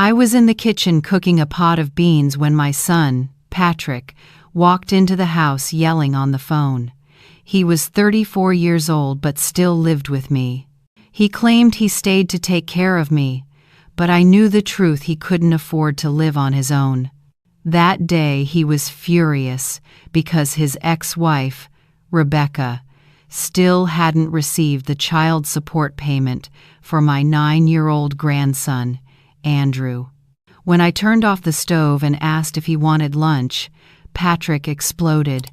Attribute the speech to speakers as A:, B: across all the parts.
A: I was in the kitchen cooking a pot of beans when my son, Patrick, walked into the house yelling on the phone. He was 34 years old but still lived with me. He claimed he stayed to take care of me, but I knew the truth: he couldn't afford to live on his own. That day he was furious because his ex-wife, Rebecca, still hadn't received the child support payment for my 9-year-old grandson, Andrew. When I turned off the stove and asked if he wanted lunch, Patrick exploded.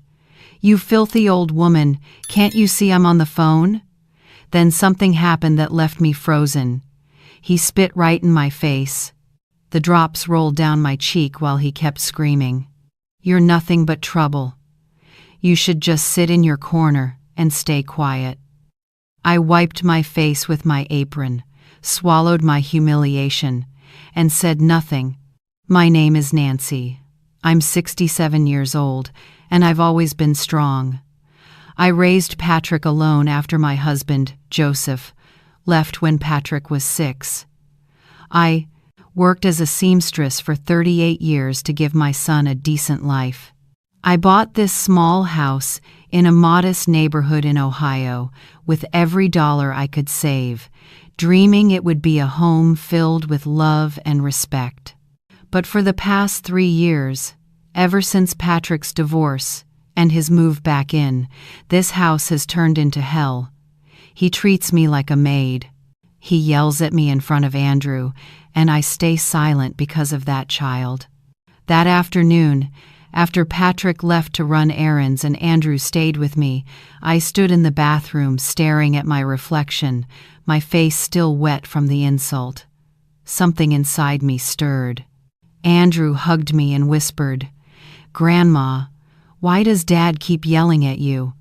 A: "You filthy old woman, can't you see I'm on the phone?" Then something happened that left me frozen. He spit right in my face. The drops rolled down my cheek while he kept screaming, "You're nothing but trouble. You should just sit in your corner and stay quiet." I wiped my face with my apron, swallowed my humiliation, and said nothing. "My name is Nancy. I'm 67 years old, and I've always been strong. I raised Patrick alone after my husband, Joseph, left when Patrick was 6. I worked as a seamstress for 38 years to give my son a decent life. I bought this small house in a modest neighborhood in Ohio with every dollar I could save, dreaming it would be a home filled with love and respect. But for the past 3 years, ever since Patrick's divorce and his move back in, this house has turned into hell. He treats me like a maid. He yells at me in front of Andrew, and I stay silent because of that child. That afternoon, after Patrick left to run errands and Andrew stayed with me, I stood in the bathroom staring at my reflection, my face still wet from the insult. Something inside me stirred. Andrew hugged me and whispered, "Grandma, why does Dad keep yelling at you?"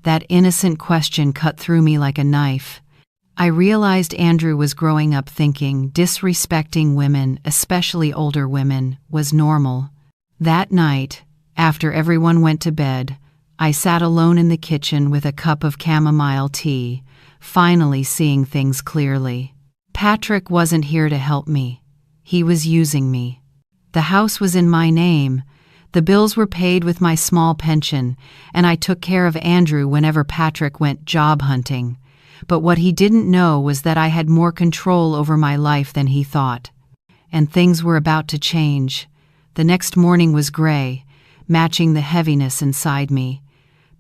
A: That innocent question cut through me like a knife. I realized Andrew was growing up thinking disrespecting women, especially older women, was normal. That night, after everyone went to bed, I sat alone in the kitchen with a cup of chamomile tea, finally seeing things clearly. Patrick wasn't here to help me. He was using me. The house was in my name. The bills were paid with my small pension, and I took care of Andrew whenever Patrick went job hunting. But what he didn't know was that I had more control over my life than he thought. And things were about to change. The next morning was gray, matching the heaviness inside me.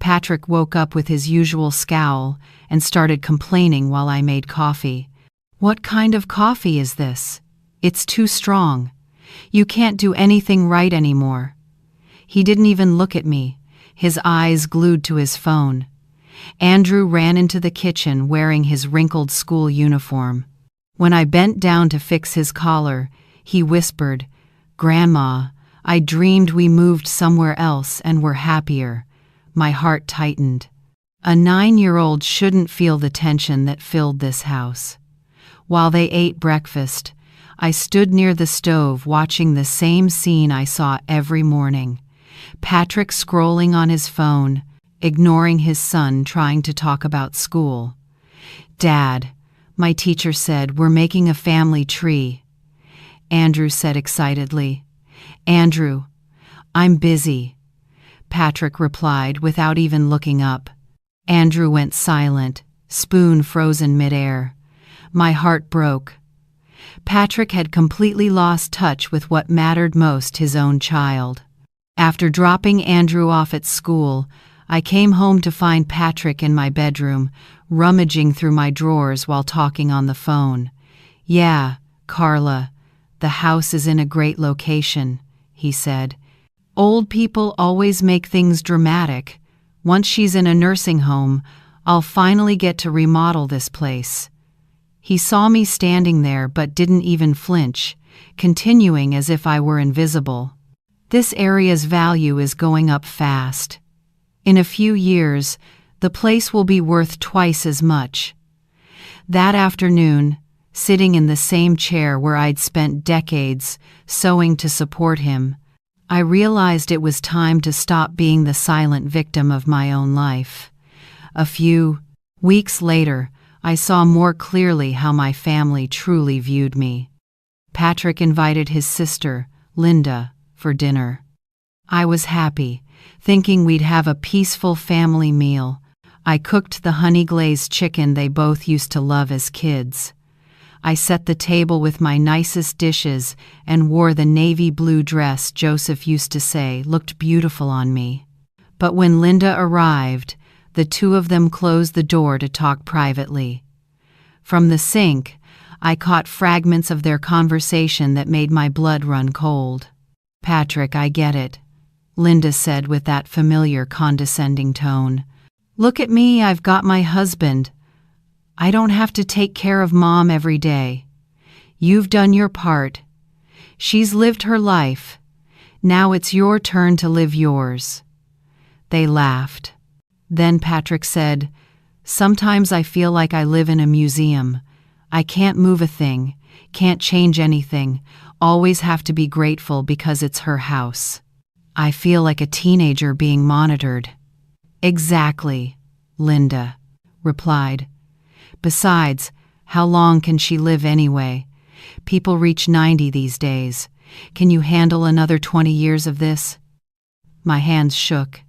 A: Patrick woke up with his usual scowl and started complaining while I made coffee. "What kind of coffee is this? It's too strong. You can't do anything right anymore." He didn't even look at me, his eyes glued to his phone. Andrew ran into the kitchen wearing his wrinkled school uniform. When I bent down to fix his collar, he whispered, "Grandma, I dreamed we moved somewhere else and were happier." My heart tightened. A 9-year-old shouldn't feel the tension that filled this house. While they ate breakfast, I stood near the stove watching the same scene I saw every morning. Patrick scrolling on his phone, ignoring his son trying to talk about school. "Dad, my teacher said we're making a family tree," Andrew said excitedly. "Andrew, I'm busy," Patrick replied without even looking up. Andrew went silent, spoon frozen midair. My heart broke. Patrick had completely lost touch with what mattered most: his own child. After dropping Andrew off at school, I came home to find Patrick in my bedroom, rummaging through my drawers while talking on the phone. "Yeah, Carla, the house is in a great location," he said. "Old people always make things dramatic. Once she's in a nursing home, I'll finally get to remodel this place." He saw me standing there but didn't even flinch, continuing as if I were invisible. "This area's value is going up fast. In a few years, the place will be worth twice as much." That afternoon, sitting in the same chair where I'd spent decades sewing to support him, I realized it was time to stop being the silent victim of my own life. A few weeks later, I saw more clearly how my family truly viewed me. Patrick invited his sister, Linda, for dinner. I was happy, thinking we'd have a peaceful family meal. I cooked the honey-glazed chicken they both used to love as kids. I set the table with my nicest dishes and wore the navy blue dress Joseph used to say looked beautiful on me. But when Linda arrived, the two of them closed the door to talk privately. From the sink, I caught fragments of their conversation that made my blood run cold. "Patrick, I get it," Linda said with that familiar condescending tone. "Look at me, I've got my husband. I don't have to take care of Mom every day. You've done your part. She's lived her life. Now it's your turn to live yours." They laughed. Then Patrick said, "Sometimes I feel like I live in a museum. I can't move a thing, can't change anything, always have to be grateful because it's her house. I feel like a teenager being monitored." "Exactly," Linda replied. "Besides, how long can she live anyway? People reach 90 these days. Can you handle another 20 years of this?" My hands shook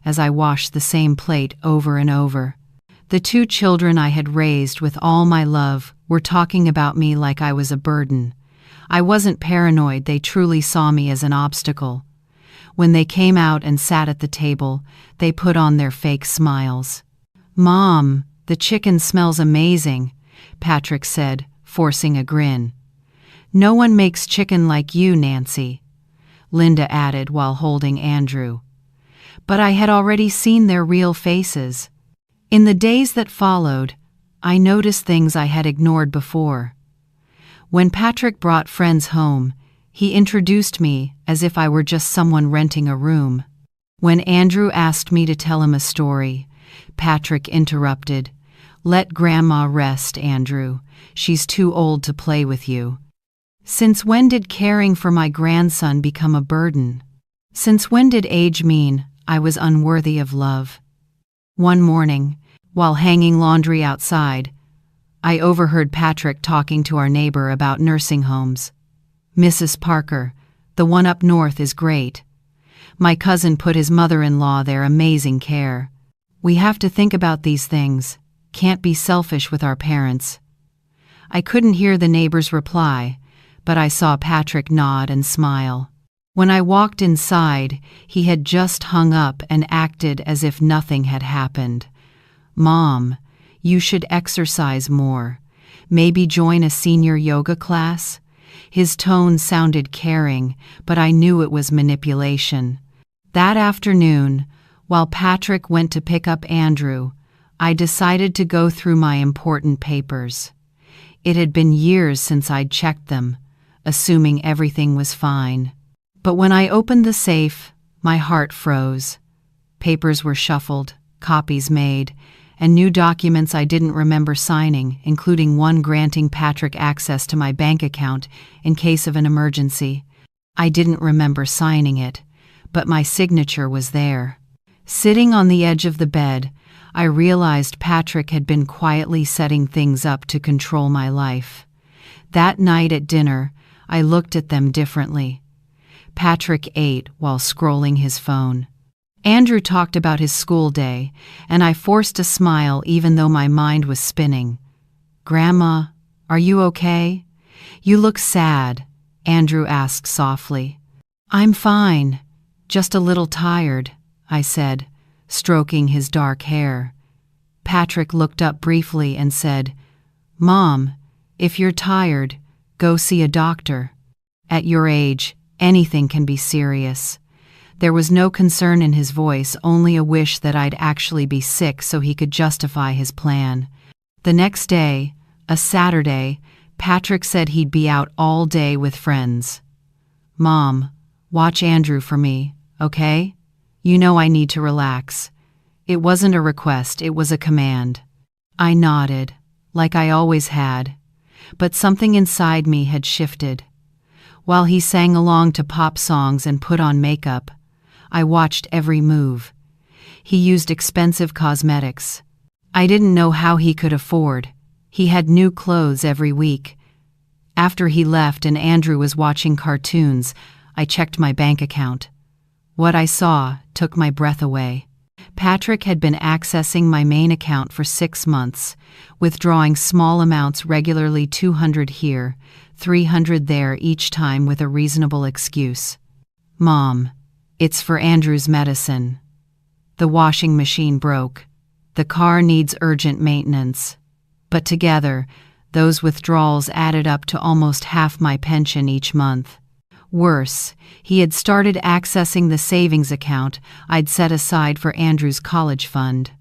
A: as I washed the same plate over and over. The two children I had raised with all my love were talking about me like I was a burden. I wasn't paranoid, they truly saw me as an obstacle. When they came out and sat at the table, they put on their fake smiles. "Mom, the chicken smells amazing," Patrick said, forcing a grin. "No one makes chicken like you, Nancy," Linda added while holding Andrew. But I had already seen their real faces. In the days that followed, I noticed things I had ignored before. When Patrick brought friends home, he introduced me as if I were just someone renting a room. When Andrew asked me to tell him a story, Patrick interrupted. "Let Grandma rest, Andrew. She's too old to play with you." Since when did caring for my grandson become a burden? Since when did age mean I was unworthy of love? One morning, while hanging laundry outside, I overheard Patrick talking to our neighbor about nursing homes. "Mrs. Parker, the one up north is great. My cousin put his mother-in-law there, amazing care. We have to think about these things, can't be selfish with our parents." I couldn't hear the neighbor's reply, but I saw Patrick nod and smile. When I walked inside, he had just hung up and acted as if nothing had happened. "Mom, you should exercise more. Maybe join a senior yoga class?" His tone sounded caring, but I knew it was manipulation. That afternoon, while Patrick went to pick up Andrew, I decided to go through my important papers. It had been years since I'd checked them, assuming everything was fine. But when I opened the safe, my heart froze. Papers were shuffled, copies made, and new documents I didn't remember signing, including one granting Patrick access to my bank account in case of an emergency. I didn't remember signing it, but my signature was there. Sitting on the edge of the bed, I realized Patrick had been quietly setting things up to control my life. That night at dinner, I looked at them differently. Patrick ate while scrolling his phone. Andrew talked about his school day, and I forced a smile even though my mind was spinning. "Grandma, are you okay? You look sad," Andrew asked softly. "I'm fine, just a little tired," I said, stroking his dark hair. Patrick looked up briefly and said, "Mom, if you're tired, go see a doctor. At your age, anything can be serious." There was no concern in his voice, only a wish that I'd actually be sick so he could justify his plan. The next day, a Saturday, Patrick said he'd be out all day with friends. "Mom, watch Andrew for me, okay? You know I need to relax." It wasn't a request, it was a command. I nodded, like I always had, but something inside me had shifted. While he sang along to pop songs and put on makeup, I watched every move. He used expensive cosmetics. I didn't know how he could afford. He had new clothes every week. After he left and Andrew was watching cartoons, I checked my bank account. What I saw took my breath away. Patrick had been accessing my main account for 6 months, withdrawing small amounts regularly, 200 here, 300 there, each time with a reasonable excuse. "Mom, it's for Andrew's medicine. The washing machine broke. The car needs urgent maintenance." But together, those withdrawals added up to almost half my pension each month. Worse, he had started accessing the savings account I'd set aside for Andrew's college fund.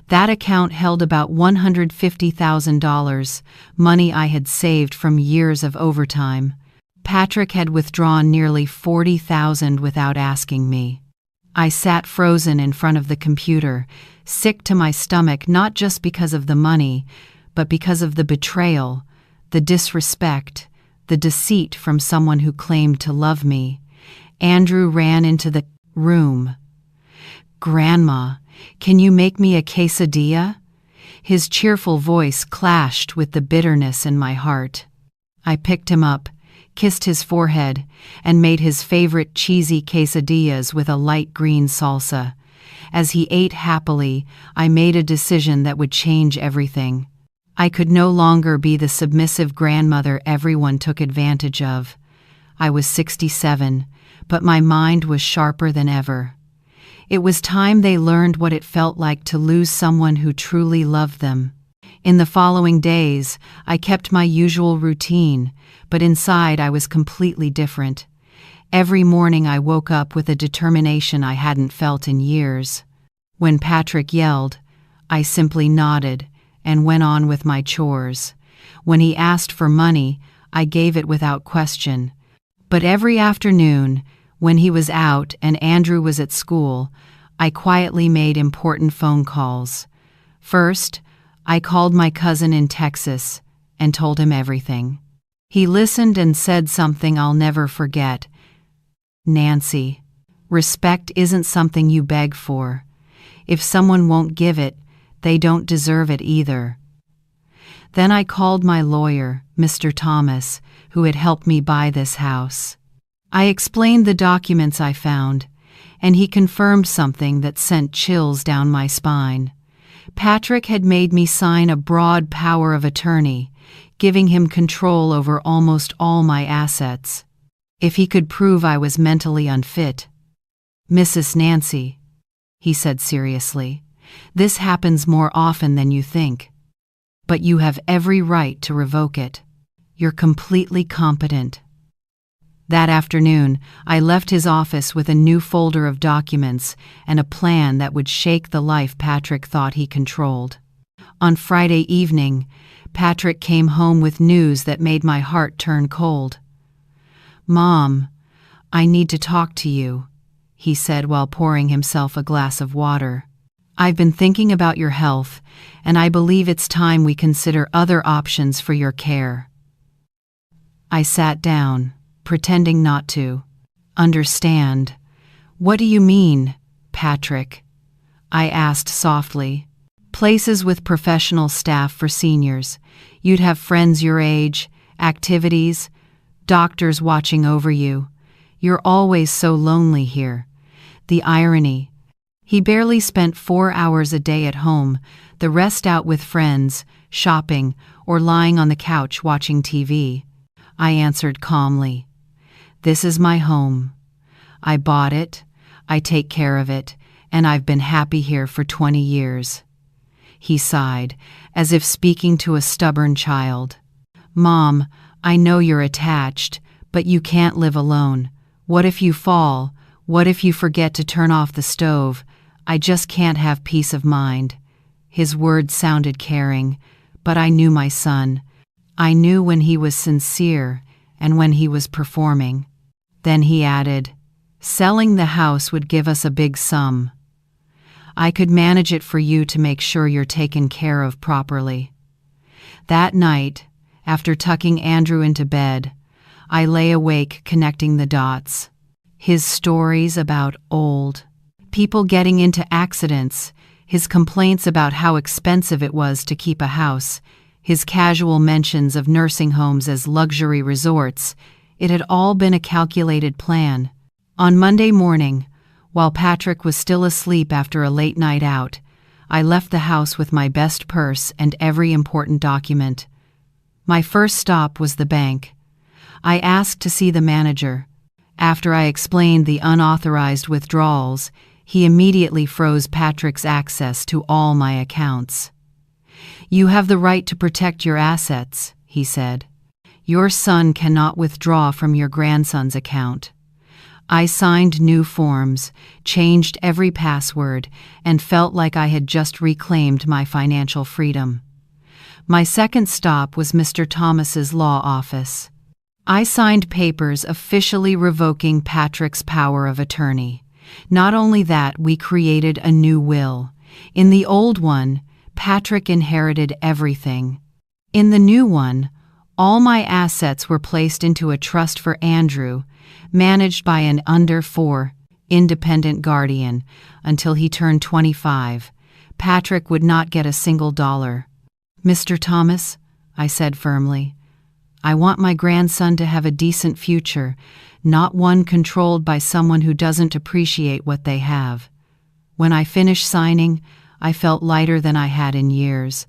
A: That account held about $150,000, money I had saved from years of overtime. Patrick had withdrawn nearly $40,000 without asking me. I sat frozen in front of the computer, sick to my stomach, not just because of the money, but because of the betrayal, the disrespect, the deceit from someone who claimed to love me. Andrew ran into the room. "Grandma, can you make me a quesadilla?" His cheerful voice clashed with the bitterness in my heart. I picked him up, kissed his forehead, and made his favorite cheesy quesadillas with a light green salsa. As he ate happily, I made a decision that would change everything. I could no longer be the submissive grandmother everyone took advantage of. I was 67, but my mind was sharper than ever. It was time they learned what it felt like to lose someone who truly loved them. In the following days, I kept my usual routine, but inside I was completely different. Every morning I woke up with a determination I hadn't felt in years. When Patrick yelled, I simply nodded and went on with my chores. When he asked for money, I gave it without question. But every afternoon, when he was out and Andrew was at school, I quietly made important phone calls. First, I called my cousin in Texas and told him everything. He listened and said something I'll never forget. "Nancy, respect isn't something you beg for. If someone won't give it, they don't deserve it either." Then I called my lawyer, Mr. Thomas, who had helped me buy this house. I explained the documents I found, and he confirmed something that sent chills down my spine. Patrick had made me sign a broad power of attorney, giving him control over almost all my assets. If he could prove I was mentally unfit. "Mrs. Nancy," he said seriously, "this happens more often than you think. But you have every right to revoke it. You're completely competent." That afternoon, I left his office with a new folder of documents and a plan that would shake the life Patrick thought he controlled. On Friday evening, Patrick came home with news that made my heart turn cold. "Mom, I need to talk to you," he said while pouring himself a glass of water. "I've been thinking about your health, and I believe it's time we consider other options for your care." I sat down, pretending not to understand. "What do you mean, Patrick?" I asked softly. "Places with professional staff for seniors. You'd have friends your age, activities, doctors watching over you. You're always so lonely here." The irony. He barely spent 4 hours a day at home, the rest out with friends, shopping, or lying on the couch watching TV. I answered calmly, "This is my home. I bought it, I take care of it, and I've been happy here for 20 years. He sighed, as if speaking to a stubborn child. "Mom, I know you're attached, but you can't live alone. What if you fall? What if you forget to turn off the stove? I just can't have peace of mind." His words sounded caring, but I knew my son. I knew when he was sincere and when he was performing. Then he added, "Selling the house would give us a big sum. I could manage it for you to make sure you're taken care of properly." That night, after tucking Andrew into bed, I lay awake connecting the dots. His stories about old people getting into accidents, his complaints about how expensive it was to keep a house, his casual mentions of nursing homes as luxury resorts. It had all been a calculated plan. On Monday morning, while Patrick was still asleep after a late night out, I left the house with my best purse and every important document. My first stop was the bank. I asked to see the manager. After I explained the unauthorized withdrawals, he immediately froze Patrick's access to all my accounts. "You have the right to protect your assets," he said. "Your son cannot withdraw from your grandson's account." I signed new forms, changed every password, and felt like I had just reclaimed my financial freedom. My second stop was Mr. Thomas's law office. I signed papers officially revoking Patrick's power of attorney. Not only that, we created a new will. In the old one, Patrick inherited everything. In the new one, all my assets were placed into a trust for Andrew, managed by an under-4 independent guardian until he turned 25. Patrick would not get a single dollar. "Mr. Thomas," I said firmly, "I want my grandson to have a decent future, not one controlled by someone who doesn't appreciate what they have." When I finished signing, I felt lighter than I had in years.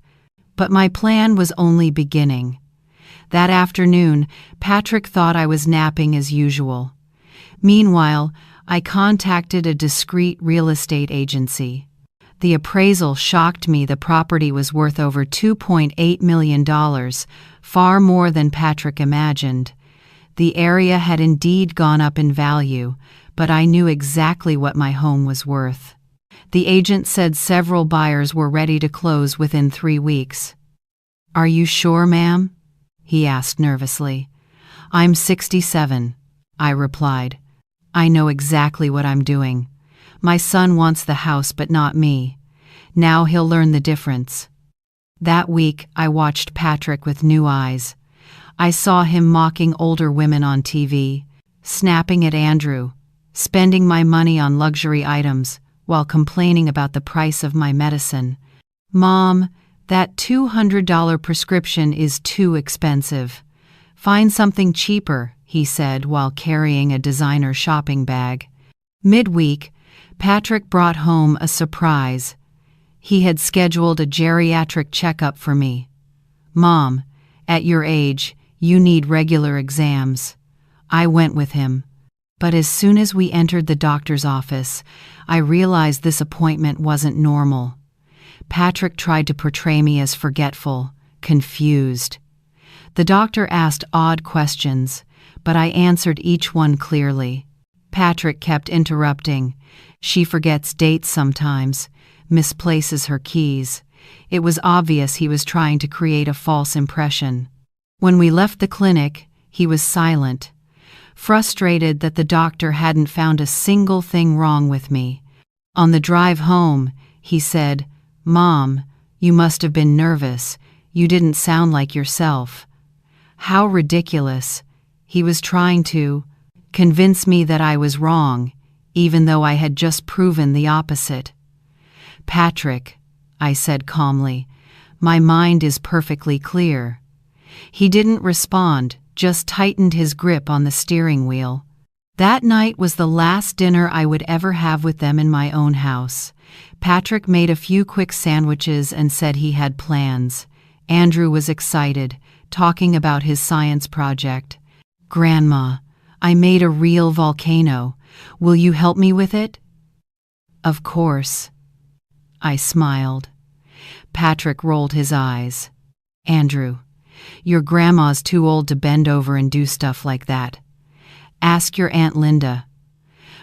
A: But my plan was only beginning. That afternoon, Patrick thought I was napping as usual. Meanwhile, I contacted a discreet real estate agency. The appraisal shocked me. The property was worth over $2.8 million, far more than Patrick imagined. The area had indeed gone up in value, but I knew exactly what my home was worth. The agent said several buyers were ready to close within 3 weeks. "Are you sure, ma'am?" he asked nervously. "I'm 67, I replied. "I know exactly what I'm doing. My son wants the house but not me. Now he'll learn the difference." That week, I watched Patrick with new eyes. I saw him mocking older women on TV, snapping at Andrew, spending my money on luxury items while complaining about the price of my medicine. "Mom, that $200 prescription is too expensive. Find something cheaper," he said while carrying a designer shopping bag. Midweek, Patrick brought home a surprise. He had scheduled a geriatric checkup for me. "Mom, at your age, you need regular exams." I went with him. But as soon as we entered the doctor's office, I realized this appointment wasn't normal. Patrick tried to portray me as forgetful, confused. The doctor asked odd questions, but I answered each one clearly. Patrick kept interrupting. "She forgets dates sometimes, misplaces her keys." It was obvious he was trying to create a false impression. When we left the clinic, he was silent, frustrated that the doctor hadn't found a single thing wrong with me. On the drive home, he said, "Mom, you must have been nervous. You didn't sound like yourself." How ridiculous. He was trying to convince me that I was wrong, even though I had just proven the opposite. "Patrick," I said calmly, "my mind is perfectly clear." He didn't respond, just tightened his grip on the steering wheel. That night was the last dinner I would ever have with them in my own house. Patrick made a few quick sandwiches and said he had plans. Andrew was excited, talking about his science project. "Grandma, I made a real volcano. Will you help me with it?" "Of course." I smiled. Patrick rolled his eyes. "Andrew, your grandma's too old to bend over and do stuff like that. Ask your Aunt Linda."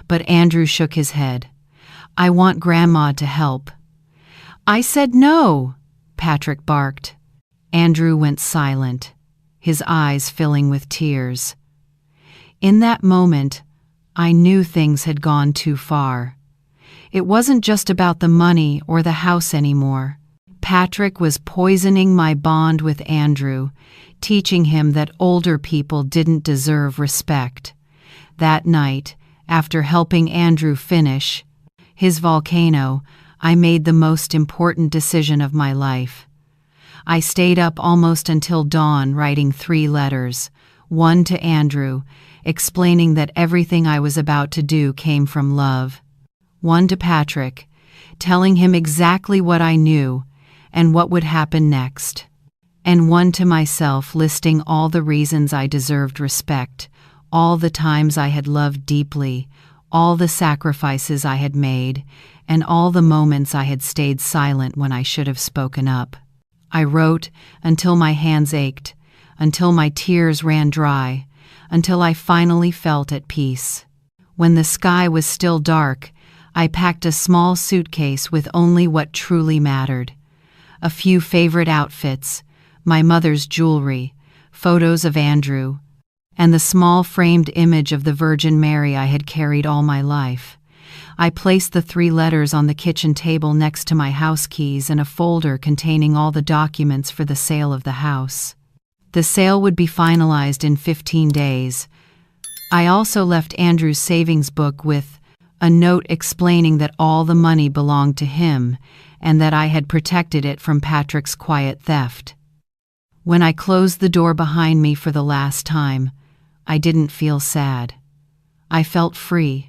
A: But Andrew shook his head. "I want Grandma to help." "I said no," Patrick barked. Andrew went silent, his eyes filling with tears. In that moment, I knew things had gone too far. It wasn't just about the money or the house anymore. Patrick was poisoning my bond with Andrew, teaching him that older people didn't deserve respect. That night, after helping Andrew finish his volcano, I made the most important decision of my life. I stayed up almost until dawn writing 3 letters, one to Andrew, explaining that everything I was about to do came from love, one to Patrick, telling him exactly what I knew and what would happen next, and one to myself listing all the reasons I deserved respect, all the times I had loved deeply, all the sacrifices I had made, and all the moments I had stayed silent when I should have spoken up. I wrote until my hands ached, until my tears ran dry, until I finally felt at peace. When the sky was still dark, I packed a small suitcase with only what truly mattered. A few favorite outfits, my mother's jewelry, photos of Andrew, and the small framed image of the Virgin Mary I had carried all my life. I placed the 3 letters on the kitchen table next to my house keys and a folder containing all the documents for the sale of the house. The sale would be finalized in 15 days. I also left Andrew's savings book with a note explaining that all the money belonged to him and that I had protected it from Patrick's quiet theft. When I closed the door behind me for the last time, I didn't feel sad. I felt free.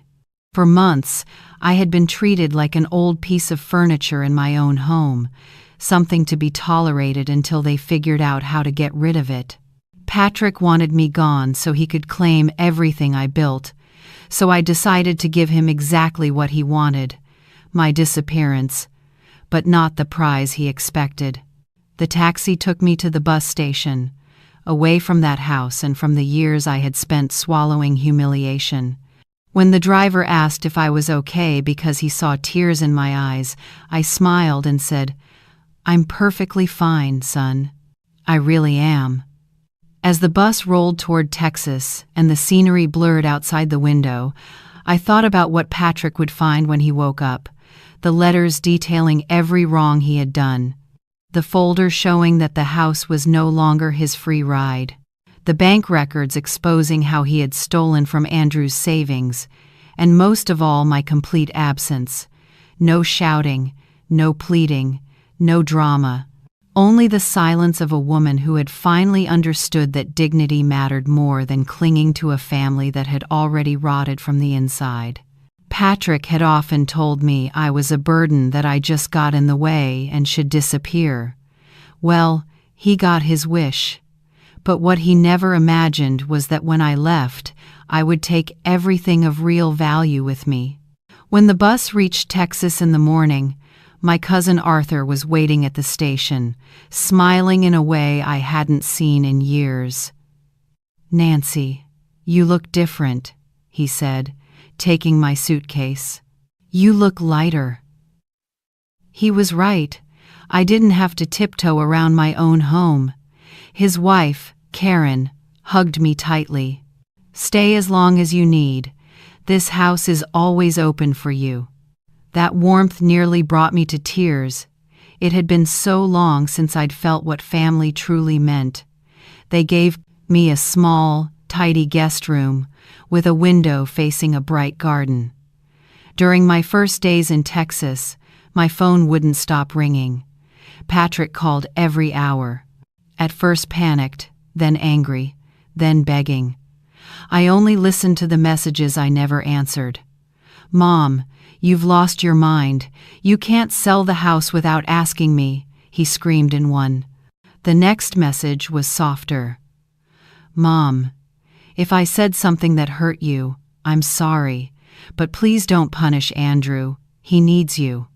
A: For months, I had been treated like an old piece of furniture in my own home, something to be tolerated until they figured out how to get rid of it. Patrick wanted me gone so he could claim everything I built, so I decided to give him exactly what he wanted, my disappearance, but not the prize he expected. The taxi took me to the bus station, away from that house and from the years I had spent swallowing humiliation. When the driver asked if I was okay because he saw tears in my eyes, I smiled and said, "I'm perfectly fine, son. I really am." As the bus rolled toward Texas and the scenery blurred outside the window, I thought about what Patrick would find when he woke up, the letters detailing every wrong he had done, the folder showing that the house was no longer his free ride, the bank records exposing how he had stolen from Andrew's savings, and most of all my complete absence. No shouting, no pleading, no drama, only the silence of a woman who had finally understood that dignity mattered more than clinging to a family that had already rotted from the inside. Patrick had often told me I was a burden that I just got in the way and should disappear. Well, he got his wish. But what he never imagined was that when I left, I would take everything of real value with me. When the bus reached Texas in the morning, my cousin Arthur was waiting at the station, smiling in a way I hadn't seen in years. "Nancy, you look different," he said, taking my suitcase. "You look lighter." He was right. I didn't have to tiptoe around my own home. His wife, Karen, hugged me tightly. "Stay as long as you need. This house is always open for you." That warmth nearly brought me to tears. It had been so long since I'd felt what family truly meant. They gave me a small, tidy guest room with a window facing a bright garden. During my first days in Texas, my phone wouldn't stop ringing. Patrick called every hour. At first panicked, then angry, then begging. I only listened to the messages I never answered. "Mom, you've lost your mind. You can't sell the house without asking me," he screamed in one. The next message was softer. "Mom, if I said something that hurt you, I'm sorry, but please don't punish Andrew. He needs you."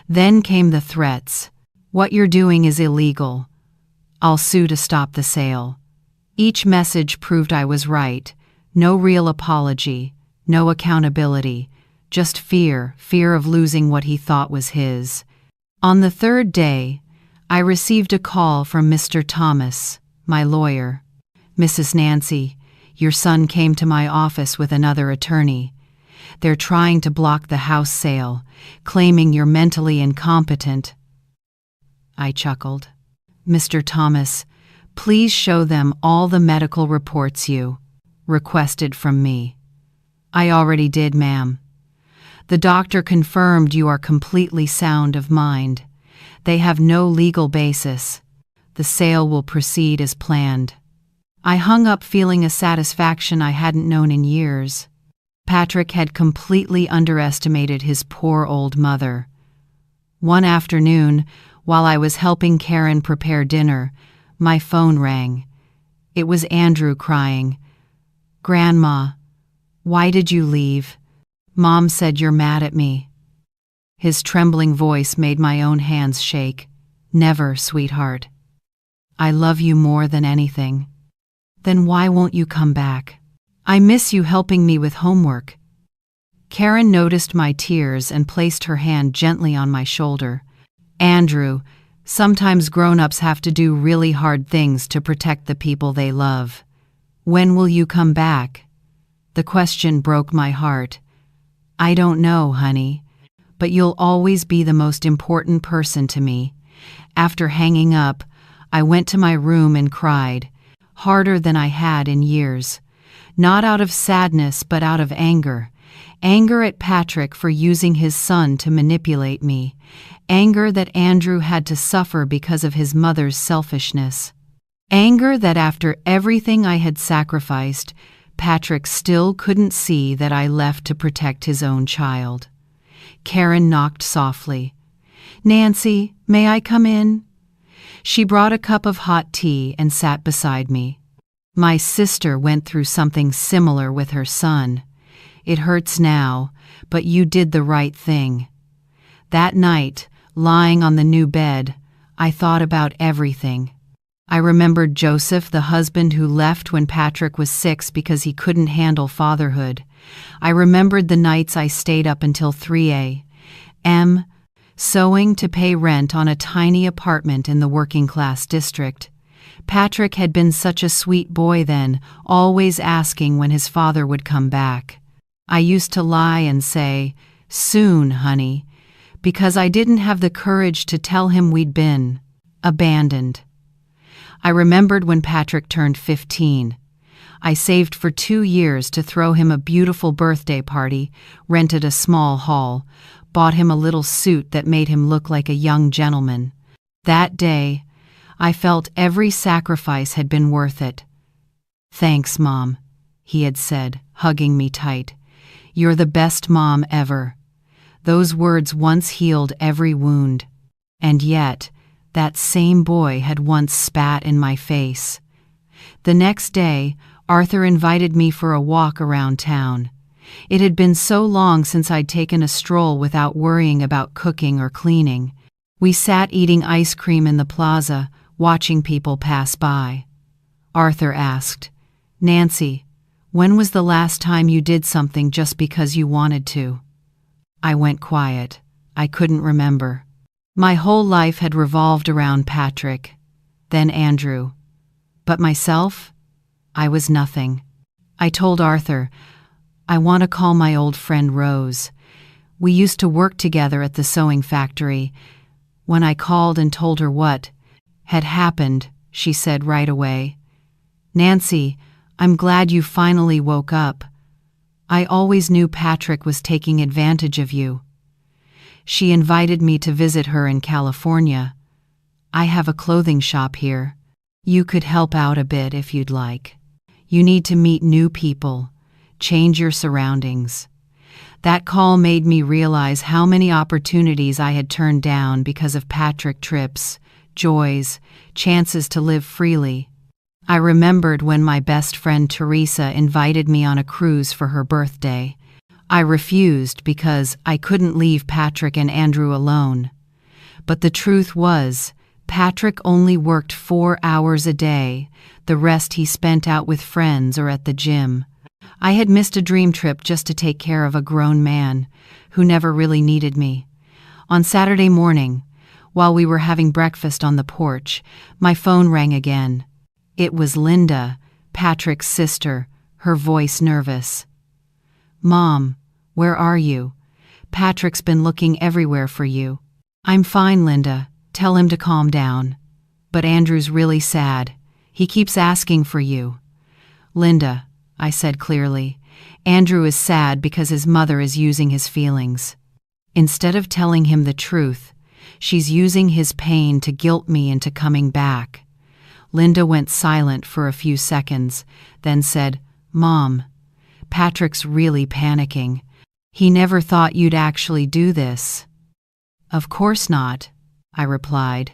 A: Then came the threats. "What you're doing is illegal. I'll sue to stop the sale." Each message proved I was right. No real apology, no accountability, just fear of losing what he thought was his. On the 3rd day, I received a call from Mr. Thomas, my lawyer. "Mrs. Nancy, your son came to my office with another attorney. They're trying to block the house sale, claiming you're mentally incompetent." I chuckled. "Mr. Thomas, please show them all the medical reports you requested from me." "I already did, ma'am. The doctor confirmed you are completely sound of mind. They have no legal basis." The sale will proceed as planned." I hung up feeling a satisfaction I hadn't known in years. Patrick had completely underestimated his poor old mother. One afternoon, while I was helping Karen prepare dinner, my phone rang. It was Andrew crying. "Grandma, why did you leave? Mom said you're mad at me." His trembling voice made my own hands shake. "Never, sweetheart. I love you more than anything." "Then why won't you come back? I miss you helping me with homework." Karen noticed my tears and placed her hand gently on my shoulder. "Andrew, sometimes grown-ups have to do really hard things to protect the people they love. When will you come back?" The question broke my heart. "I don't know, honey, but you'll always be the most important person to me." After hanging up, I went to my room and cried, harder than I had in years. Not out of sadness, but out of anger. Anger at Patrick for using his son to manipulate me. Anger that Andrew had to suffer because of his mother's selfishness. Anger that after everything I had sacrificed, Patrick still couldn't see that I left to protect his own child. Karen knocked softly. "Nancy, may I come in?" She brought a cup of hot tea and sat beside me. "My sister went through something similar with her son. It hurts now, but you did the right thing." That night, lying on the new bed, I thought about everything. I remembered Joseph, the husband who left when Patrick was 6 because he couldn't handle fatherhood. I remembered the nights I stayed up until 3 a.m. sewing to pay rent on a tiny apartment in the working-class district. Patrick had been such a sweet boy then, always asking when his father would come back. I used to lie and say, "Soon, honey," because I didn't have the courage to tell him we'd been abandoned. I remembered when Patrick turned 15. I saved for 2 years to throw him a beautiful birthday party, rented a small hall, bought him a little suit that made him look like a young gentleman. That day, I felt every sacrifice had been worth it. "Thanks, Mom," he had said, hugging me tight. "You're the best mom ever." Those words once healed every wound. And yet, that same boy had once spat in my face. The next day, Arthur invited me for a walk around town. It had been so long since I'd taken a stroll without worrying about cooking or cleaning. We sat eating ice cream in the plaza, watching people pass by. Arthur asked, "Nancy, when was the last time you did something just because you wanted to?" I went quiet. I couldn't remember. My whole life had revolved around Patrick, then Andrew. But myself? I was nothing. I told Arthur, "I want to call my old friend Rose. We used to work together at the sewing factory." When I called and told her what had happened, she said right away, "Nancy, I'm glad you finally woke up. I always knew Patrick was taking advantage of you." She invited me to visit her in California. "I have a clothing shop here. You could help out a bit if you'd like. You need to meet new people, change your surroundings." That call made me realize how many opportunities I had turned down because of Patrick trips, joys, chances to live freely. I remembered when my best friend Teresa invited me on a cruise for her birthday. I refused because I couldn't leave Patrick and Andrew alone. But the truth was, Patrick only worked 4 hours a day, the rest he spent out with friends or at the gym. I had missed a dream trip just to take care of a grown man who never really needed me. On Saturday morning, while we were having breakfast on the porch, my phone rang again. It was Linda, Patrick's sister, her voice nervous. "Mom, where are you? Patrick's been looking everywhere for you." "I'm fine, Linda. Tell him to calm down. But Andrew's really sad. He keeps asking for you." "Linda," I said clearly, "Andrew is sad because his mother is using his feelings. Instead of telling him the truth, she's using his pain to guilt me into coming back." Linda went silent for a few seconds, then said, "Mom, Patrick's really panicking. He never thought you'd actually do this." "Of course not," I replied.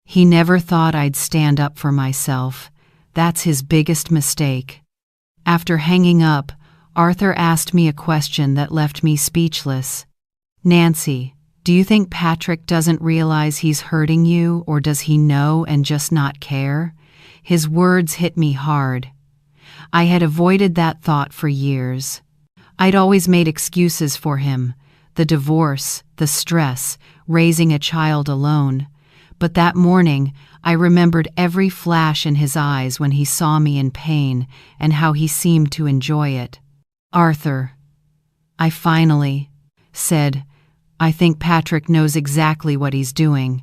A: "He never thought I'd stand up for myself. That's his biggest mistake." After hanging up, Arthur asked me a question that left me speechless. "Nancy, do you think Patrick doesn't realize he's hurting you, or does he know and just not care?" His words hit me hard. I had avoided that thought for years. I'd always made excuses for him, the divorce, the stress, raising a child alone. But that morning, I remembered every flash in his eyes when he saw me in pain and how he seemed to enjoy it. "Arthur," I finally said, "I think Patrick knows exactly what he's doing,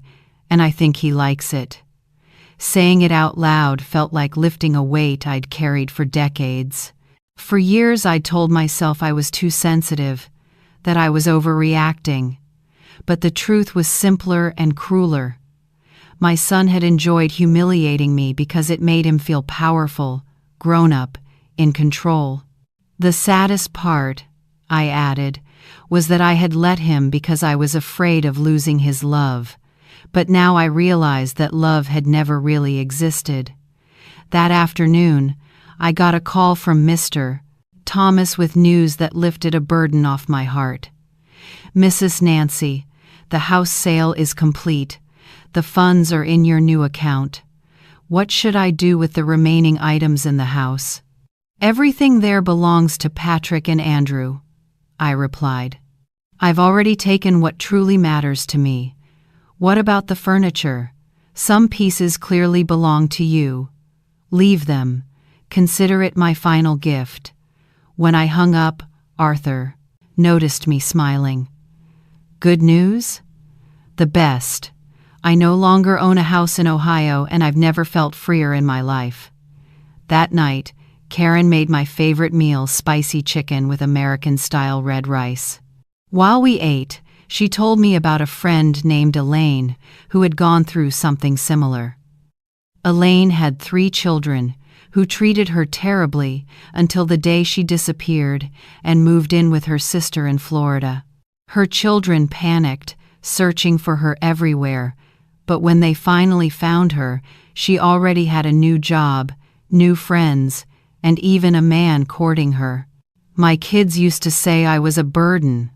A: and I think he likes it." Saying it out loud felt like lifting a weight I'd carried for decades. For years I'd told myself I was too sensitive, that I was overreacting. But the truth was simpler and crueler. My son had enjoyed humiliating me because it made him feel powerful, grown up, in control. The saddest part, I added, was that I had let him because I was afraid of losing his love. But now I realized that love had never really existed. That afternoon, I got a call from Mr. Thomas with news that lifted a burden off my heart. "Mrs. Nancy, the house sale is complete. The funds are in your new account. What should I do with the remaining items in the house?" "Everything there belongs to Patrick and Andrew," I replied. "I've already taken what truly matters to me. What about the furniture? Some pieces clearly belong to you. Leave them. Consider it my final gift." When I hung up, Arthur noticed me smiling. "Good news?" "The best. I no longer own a house in Ohio, and I've never felt freer in my life." That night, Karen made my favorite meal, spicy chicken with American-style red rice. While we ate, she told me about a friend named Elaine who had gone through something similar. Elaine had 3 children who treated her terribly until the day she disappeared and moved in with her sister in Florida. Her children panicked, searching for her everywhere, but when they finally found her, she already had a new job, new friends, and even a man courting her. "My kids used to say I was a burden,"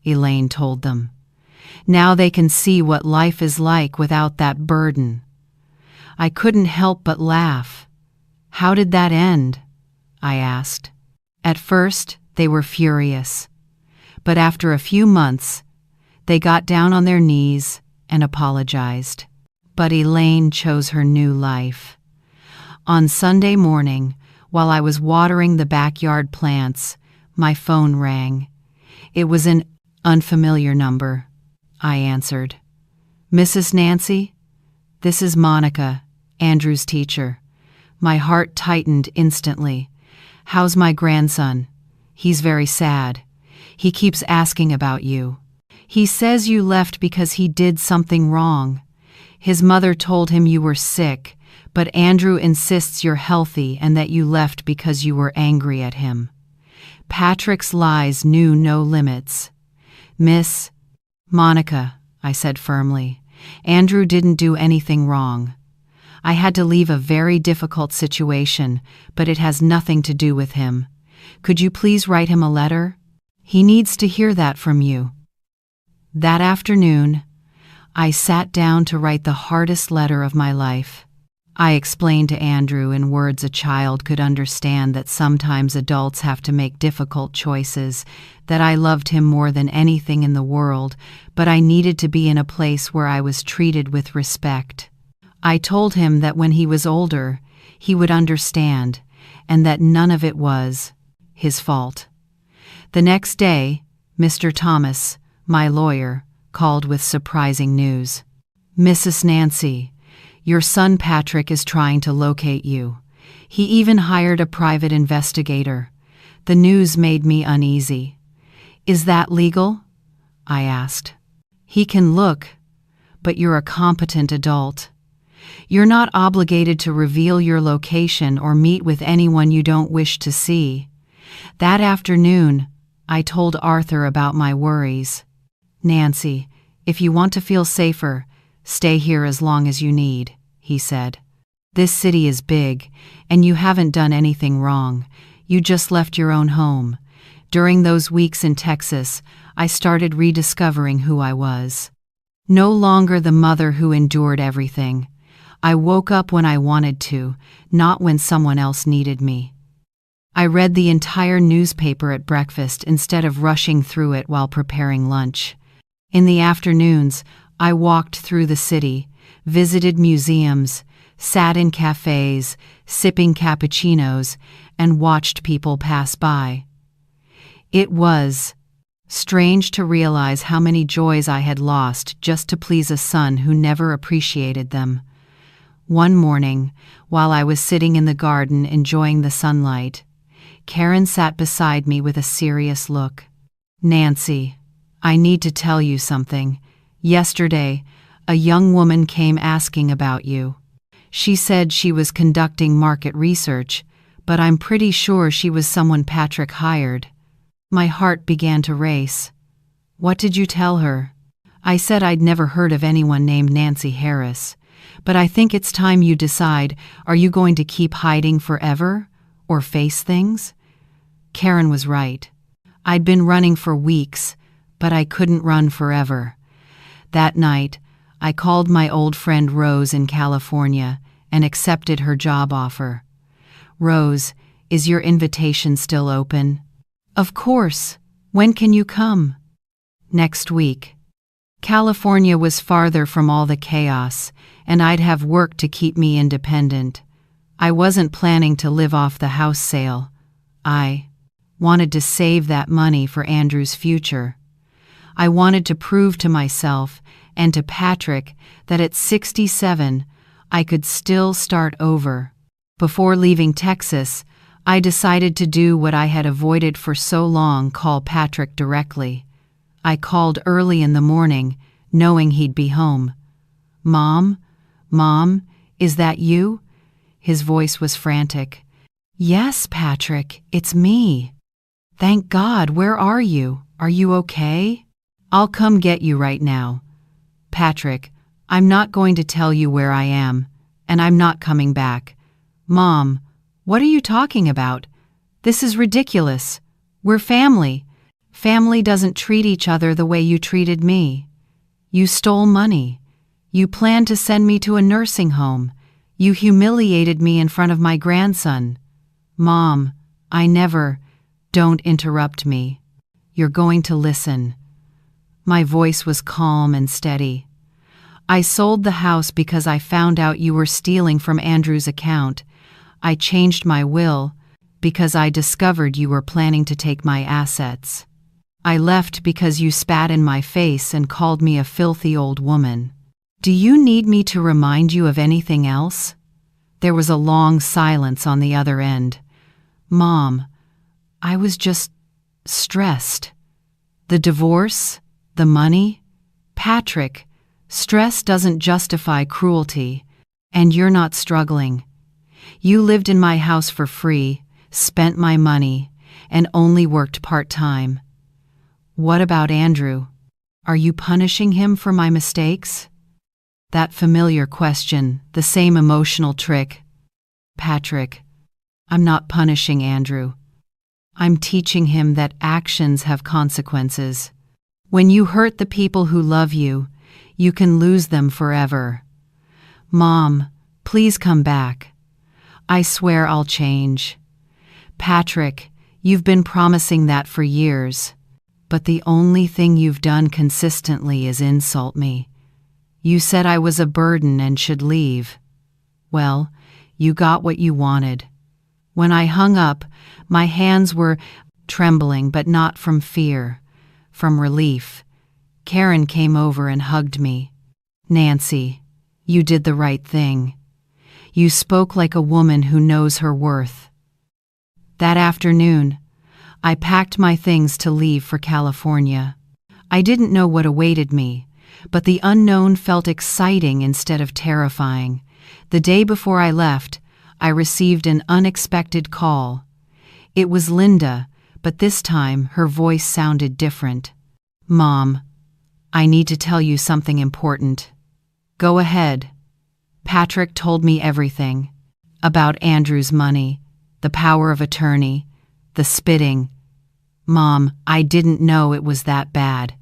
A: Elaine told them. "Now they can see what life is like without that burden." I couldn't help but laugh. "How did that end?" I asked. At first, they were furious. But after a few months, they got down on their knees and apologized. But Elaine chose her new life. On Sunday morning, while I was watering the backyard plants, my phone rang. It was an unfamiliar number. I answered. "Mrs. Nancy? This is Monica, Andrew's teacher." My heart tightened instantly. "How's my grandson?" "He's very sad. He keeps asking about you. He says you left because he did something wrong. His mother told him you were sick, but Andrew insists you're healthy and that you left because you were angry at him." Patrick's lies knew no limits. "Miss Monica," I said firmly, "Andrew didn't do anything wrong. I had to leave a very difficult situation, but it has nothing to do with him. Could you please write him a letter? He needs to hear that from you." That afternoon, I sat down to write the hardest letter of my life. I explained to Andrew in words a child could understand that sometimes adults have to make difficult choices, that I loved him more than anything in the world, but I needed to be in a place where I was treated with respect. I told him that when he was older, he would understand, and that none of it was his fault. The next day, Mr. Thomas, my lawyer, called with surprising news. "Mrs. Nancy, your son Patrick is trying to locate you. He even hired a private investigator." The news made me uneasy. "Is that legal?" I asked. "He can look, but you're a competent adult. You're not obligated to reveal your location or meet with anyone you don't wish to see. That afternoon, I told Arthur about my worries. Nancy, if you want to feel safer, stay here as long as you need, he said. This city is big, and you haven't done anything wrong. You just left your own home. During those weeks in Texas, I started rediscovering who I was. No longer the mother who endured everything. I woke up when I wanted to, not when someone else needed me. I read the entire newspaper at breakfast instead of rushing through it while preparing lunch. In the afternoons, I walked through the city, visited museums, sat in cafes, sipping cappuccinos, and watched people pass by. It was strange to realize how many joys I had lost just to please a son who never appreciated them. One morning, while I was sitting in the garden enjoying the sunlight, Karen sat beside me with a serious look. Nancy, I need to tell you something. Yesterday, a young woman came asking about you. She said she was conducting market research, but I'm pretty sure she was someone Patrick hired. My heart began to race. What did you tell her? I said I'd never heard of anyone named Nancy Harris, but I think it's time you decide, are you going to keep hiding forever, or face things? Karen was right. I'd been running for weeks, but I couldn't run forever. That night, I called my old friend Rose in California and accepted her job offer. Rose, is your invitation still open? Of course. When can you come? Next week. California was farther from all the chaos, and I'd have work to keep me independent. I wasn't planning to live off the house sale. I wanted to save that money for Andrew's future. I wanted to prove to myself and to Patrick that at 67, I could still start over. Before leaving Texas, I decided to do what I had avoided for so long, call Patrick directly. I called early in the morning, knowing he'd be home. Mom, is that you? His voice was frantic. Yes, Patrick, it's me. Thank God, where are you? Are you okay? I'll come get you right now. Patrick, I'm not going to tell you where I am, and I'm not coming back. Mom, what are you talking about? This is ridiculous. We're family. Family doesn't treat each other the way you treated me. You stole money. You planned to send me to a nursing home. You humiliated me in front of my grandson. Mom, I never. Don't interrupt me. You're going to listen. My voice was calm and steady. I sold the house because I found out you were stealing from Andrew's account. I changed my will because I discovered you were planning to take my assets. I left because you spat in my face and called me a filthy old woman. Do you need me to remind you of anything else? There was a long silence on the other end. Mom, I was just stressed. The divorce, the money. Patrick, stress doesn't justify cruelty, and you're not struggling. You lived in my house for free, spent my money, and only worked part-time. What about Andrew? Are you punishing him for my mistakes? That familiar question, the same emotional trick. Patrick, I'm not punishing Andrew. I'm teaching him that actions have consequences. When you hurt the people who love you, you can lose them forever. Mom, please come back. I swear I'll change. Patrick, you've been promising that for years, but the only thing you've done consistently is insult me. You said I was a burden and should leave. Well, you got what you wanted. When I hung up, my hands were trembling, but not from fear, from relief. Karen came over and hugged me. Nancy, you did the right thing. You spoke like a woman who knows her worth. That afternoon, I packed my things to leave for California. I didn't know what awaited me, but the unknown felt exciting instead of terrifying. The day before I left, I received an unexpected call. It was Linda, but this time her voice sounded different. "Mom, I need to tell you something important." "Go ahead." Patrick told me everything. About Andrew's money, the power of attorney, the spitting. "Mom, I didn't know it was that bad."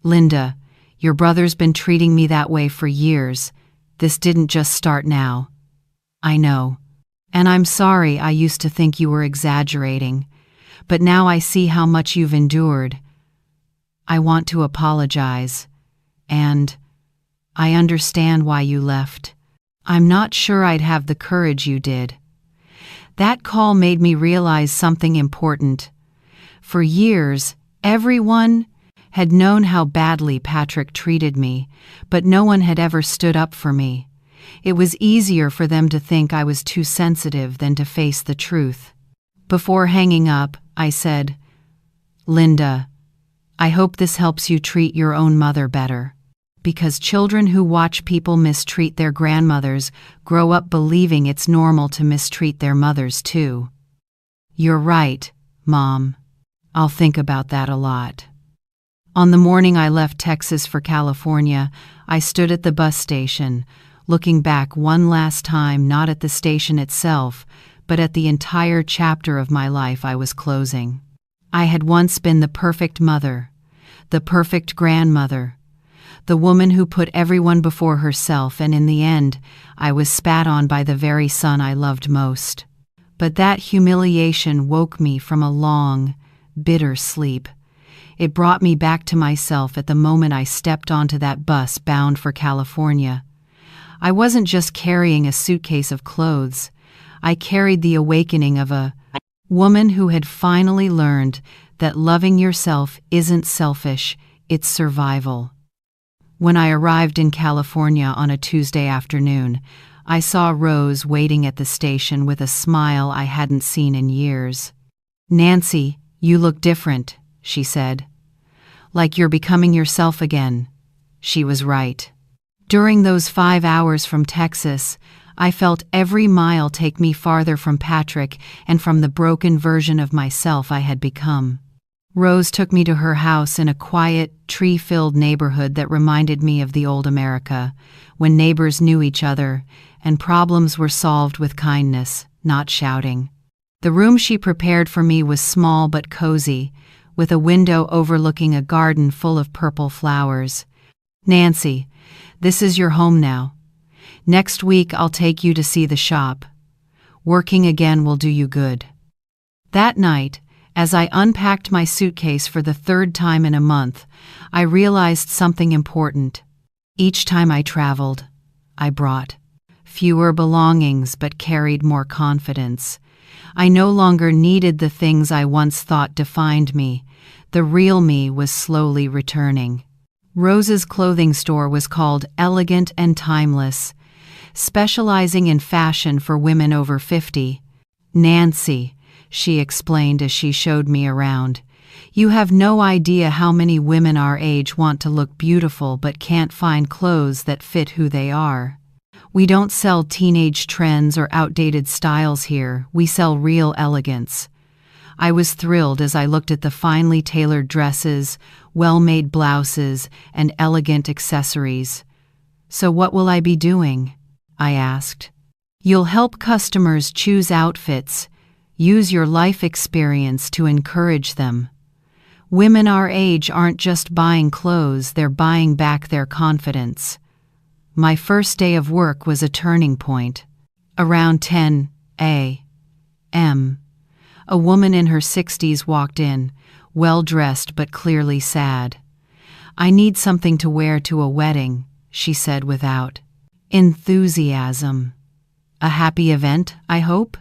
A: "Linda, your brother's been treating me that way for years. This didn't just start now." "I know. And I'm sorry, I used to think you were exaggerating. But now I see how much you've endured. I want to apologize. And I understand why you left. I'm not sure I'd have the courage you did." That call made me realize something important. For years, everyone had known how badly Patrick treated me, but no one had ever stood up for me. It was easier for them to think I was too sensitive than to face the truth. Before hanging up, I said, "Linda, I hope this helps you treat your own mother better. Because children who watch people mistreat their grandmothers grow up believing it's normal to mistreat their mothers too." "You're right, Mom. I'll think about that a lot." On the morning I left Texas for California, I stood at the bus station, looking back one last time, not at the station itself, but at the entire chapter of my life I was closing. I had once been the perfect mother, the perfect grandmother, the woman who put everyone before herself, and in the end, I was spat on by the very son I loved most. But that humiliation woke me from a long, bitter sleep. It brought me back to myself at the moment I stepped onto that bus bound for California. I wasn't just carrying a suitcase of clothes. I carried the awakening of a woman who had finally learned that loving yourself isn't selfish, it's survival. When I arrived in California on a Tuesday afternoon, I saw Rose waiting at the station with a smile I hadn't seen in years. "Nancy, you look different," she said. "Like you're becoming yourself again." She was right. During those 5 hours from Texas, I felt every mile take me farther from Patrick and from the broken version of myself I had become. Rose took me to her house in a quiet, tree-filled neighborhood that reminded me of the old America, when neighbors knew each other and problems were solved with kindness, not shouting. The room she prepared for me was small but cozy, with a window overlooking a garden full of purple flowers. "Nancy, this is your home now. Next week I'll take you to see the shop. Working again will do you good." That night, as I unpacked my suitcase for the third time in a month, I realized something important. Each time I traveled, I brought fewer belongings but carried more confidence. I no longer needed the things I once thought defined me. The real me was slowly returning. Rose's clothing store was called Elegant and Timeless, specializing in fashion for women over 50. "Nancy," she explained as she showed me around, "you have no idea how many women our age want to look beautiful but can't find clothes that fit who they are. We don't sell teenage trends or outdated styles here, we sell real elegance." I was thrilled as I looked at the finely tailored dresses, well-made blouses, and elegant accessories. "So what will I be doing?" I asked. "You'll help customers choose outfits. Use your life experience to encourage them. Women our age aren't just buying clothes, they're buying back their confidence." My first day of work was a turning point. Around 10 a.m., a woman in her 60s walked in, well-dressed but clearly sad. "I need something to wear to a wedding," she said without enthusiasm. "A happy event, I hope?"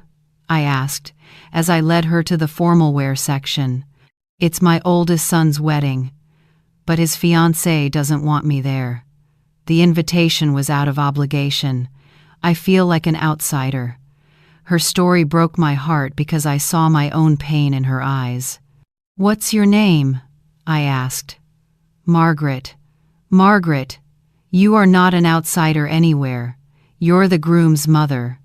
A: I asked, as I led her to the formal wear section. "It's my oldest son's wedding, but his fiancée doesn't want me there. The invitation was out of obligation. I feel like an outsider." Her story broke my heart because I saw my own pain in her eyes. "What's your name?" I asked. "Margaret." "Margaret, you are not an outsider anywhere. You're the groom's mother.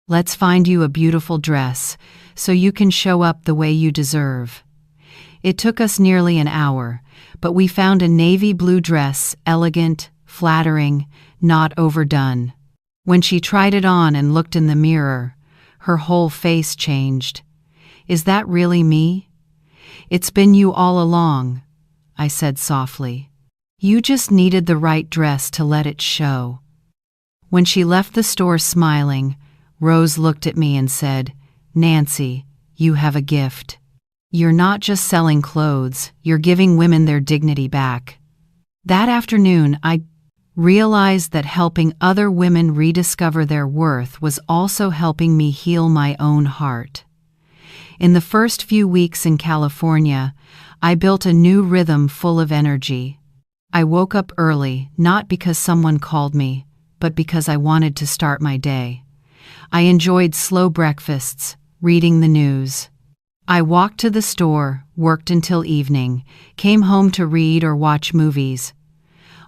A: Let's find you a beautiful dress so you can show up the way you deserve." It took us nearly an hour, but we found a navy blue dress, elegant, flattering, not overdone. When she tried it on and looked in the mirror, her whole face changed. "Is that really me?" "It's been you all along," I said softly. "You just needed the right dress to let it show." When she left the store smiling, Rose looked at me and said, "Nancy, you have a gift. You're not just selling clothes, you're giving women their dignity back." That afternoon, I realized that helping other women rediscover their worth was also helping me heal my own heart. In the first few weeks in California, I built a new rhythm full of energy. I woke up early, not because someone called me, but because I wanted to start my day. I enjoyed slow breakfasts, reading the news. I walked to the store, worked until evening, came home to read or watch movies.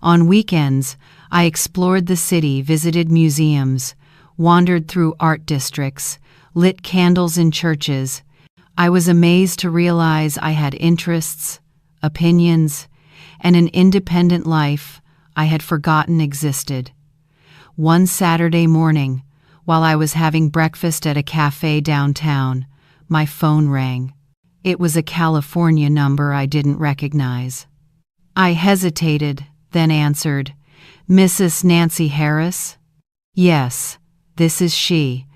A: On weekends, I explored the city, visited museums, wandered through art districts, lit candles in churches. I was amazed to realize I had interests, opinions, and an independent life I had forgotten existed. One Saturday morning, while I was having breakfast at a cafe downtown, my phone rang. It was a California number I didn't recognize. I hesitated, then answered, "Mrs. Nancy Harris?" "Yes, this is she.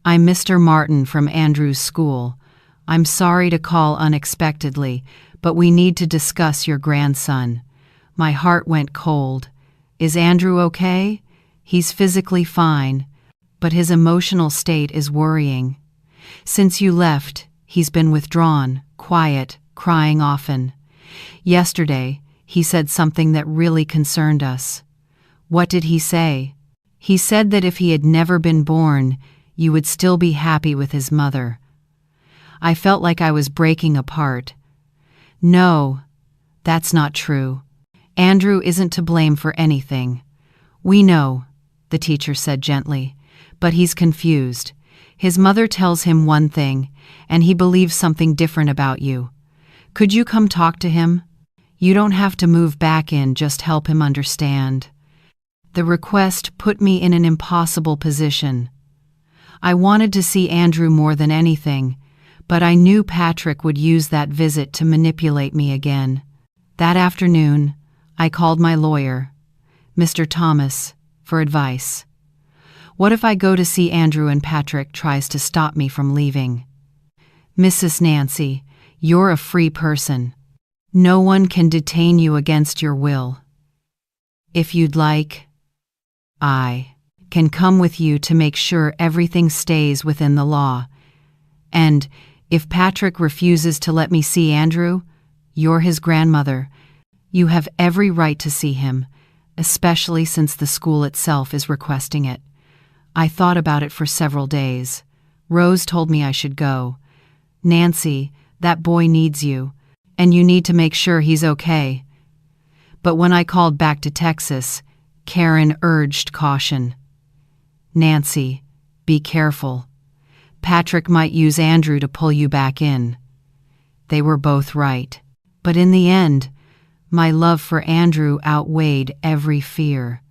A: I'm Mr. Martin from Andrew's school. I'm sorry to call unexpectedly, but we need to discuss your grandson." My heart went cold. "Is Andrew okay?" "He's physically fine, but his emotional state is worrying. Since you left, he's been withdrawn, quiet, crying often. Yesterday, he said something that really concerned us." "What did he say?" "He said that if he had never been born, you would still be happy with his mother." I felt like I was breaking apart. "No, that's not true. Andrew isn't to blame for anything." "We know," the teacher said gently, "but he's confused. His mother tells him one thing, and he believes something different about you. Could you come talk to him? You don't have to move back in, just help him understand." The request put me in an impossible position. I wanted to see Andrew more than anything, but I knew Patrick would use that visit to manipulate me again. That afternoon, I called my lawyer, Mr. Thomas, for advice. What if I go to see Andrew and Patrick tries to stop me from leaving? "Mrs. Nancy, you're a free person. No one can detain you against your will. If you'd like, I can come with you to make sure everything stays within the law. And if Patrick refuses to let me see Andrew, you're his grandmother. You have every right to see him, especially since the school itself is requesting it." I thought about it for several days. Rose told me I should go. "Nancy, that boy needs you, and you need to make sure he's okay." But when I called back to Texas, Karen urged caution. "Nancy, be careful. Patrick might use Andrew to pull you back in." They were both right. But in the end, my love for Andrew outweighed every fear.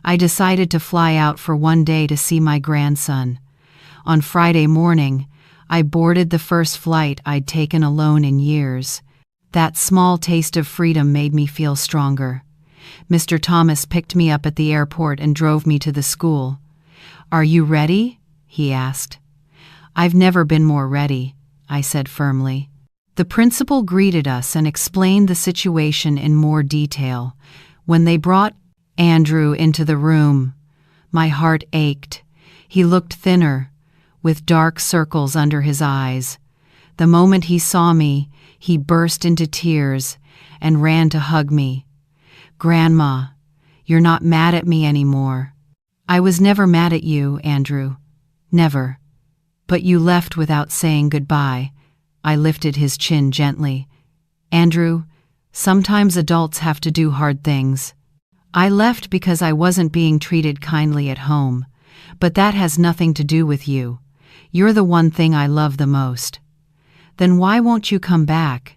A: I decided to fly out for one day to see my grandson. On Friday morning, I boarded the first flight I'd taken alone in years. That small taste of freedom made me feel stronger. Mr. Thomas picked me up at the airport and drove me to the school. "Are you ready?" he asked. "I've never been more ready," I said firmly. The principal greeted us and explained the situation in more detail. When they brought Andrew into the room, my heart ached. He looked thinner, with dark circles under his eyes. The moment he saw me, he burst into tears and ran to hug me. "Grandma, you're not mad at me anymore." "I was never mad at you, Andrew. Never. But you left without saying goodbye." I lifted his chin gently. "Andrew, sometimes adults have to do hard things. I left because I wasn't being treated kindly at home. But that has nothing to do with you. You're the one thing I love the most. Then why won't you come back?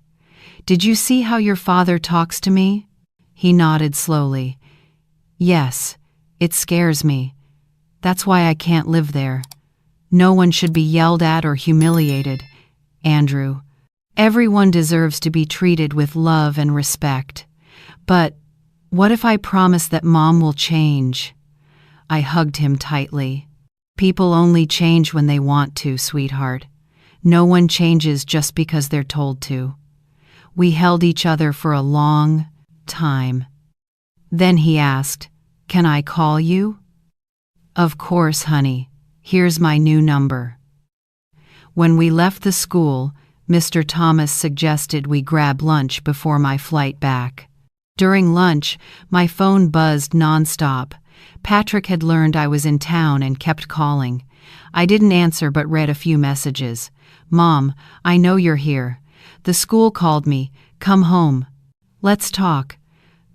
A: Did you see how your father talks to me? He nodded slowly. Yes, it scares me. That's why I can't live there. No one should be yelled at or humiliated, Andrew. Everyone deserves to be treated with love and respect. But what if I promise that Mom will change? I hugged him tightly. People only change when they want to, sweetheart. No one changes just because they're told to. We held each other for a long time. Then he asked, "Can I call you?" "Of course, honey. Here's my new number." When we left the school, Mr. Thomas suggested we grab lunch before my flight back. During lunch, my phone buzzed nonstop. Patrick had learned I was in town and kept calling. I didn't answer but read a few messages. "Mom, I know you're here. The school called me. Come home. Let's talk.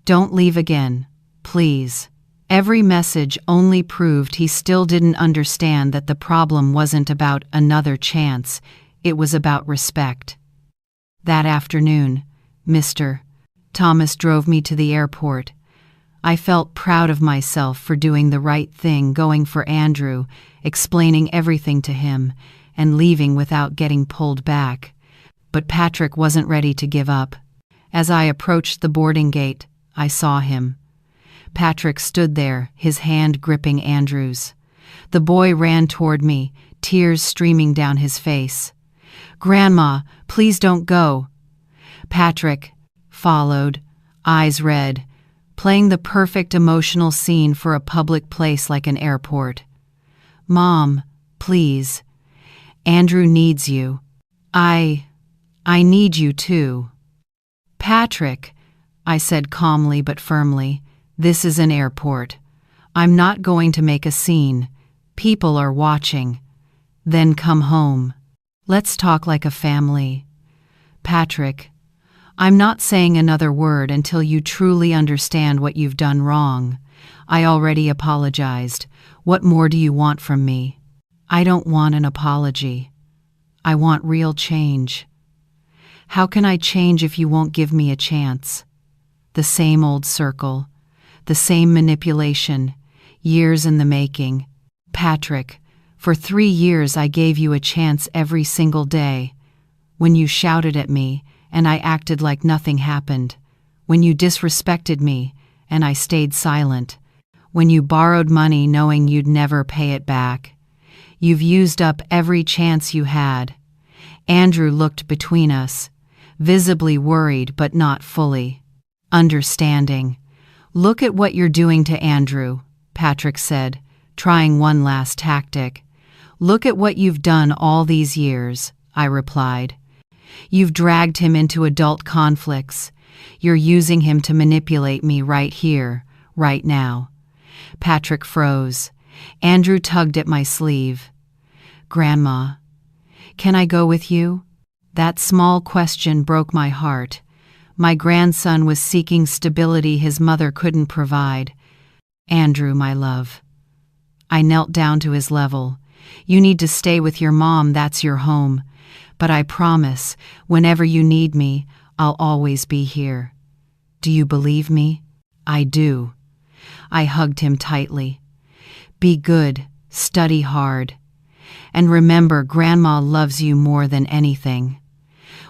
A: Don't leave again. Please." Every message only proved he still didn't understand that the problem wasn't about another chance. It was about respect. That afternoon, Mr. Thomas drove me to the airport. I felt proud of myself for doing the right thing, going for Andrew, explaining everything to him, and leaving without getting pulled back. But Patrick wasn't ready to give up. As I approached the boarding gate, I saw him. Patrick stood there, his hand gripping Andrew's. The boy ran toward me, tears streaming down his face. "Grandma, please don't go." Patrick followed, eyes red, playing the perfect emotional scene for a public place like an airport. "Mom, please. Andrew needs you. I need you too." "Patrick," I said calmly but firmly, "this is an airport. I'm not going to make a scene. People are watching. Then come home. Let's talk like a family." "Patrick, I'm not saying another word until you truly understand what you've done wrong. I already apologized. What more do you want from me?" "I don't want an apology. I want real change." "How can I change if you won't give me a chance?" The same old circle. The same manipulation, years in the making. "Patrick, for 3 years I gave you a chance every single day. When you shouted at me, and I acted like nothing happened. When you disrespected me, and I stayed silent. When you borrowed money knowing you'd never pay it back. You've used up every chance you had." Andrew looked between us, visibly worried but not fully understanding. "Look at what you're doing to Andrew," Patrick said, trying one last tactic. "Look at what you've done all these years," I replied. "You've dragged him into adult conflicts. You're using him to manipulate me right here, right now." Patrick froze. Andrew tugged at my sleeve. "Grandma, can I go with you?" That small question broke my heart. My grandson was seeking stability his mother couldn't provide. "Andrew, my love." I knelt down to his level. "You need to stay with your mom, that's your home. But I promise, whenever you need me, I'll always be here. Do you believe me?" "I do." I hugged him tightly. "Be good, study hard. And remember, Grandma loves you more than anything."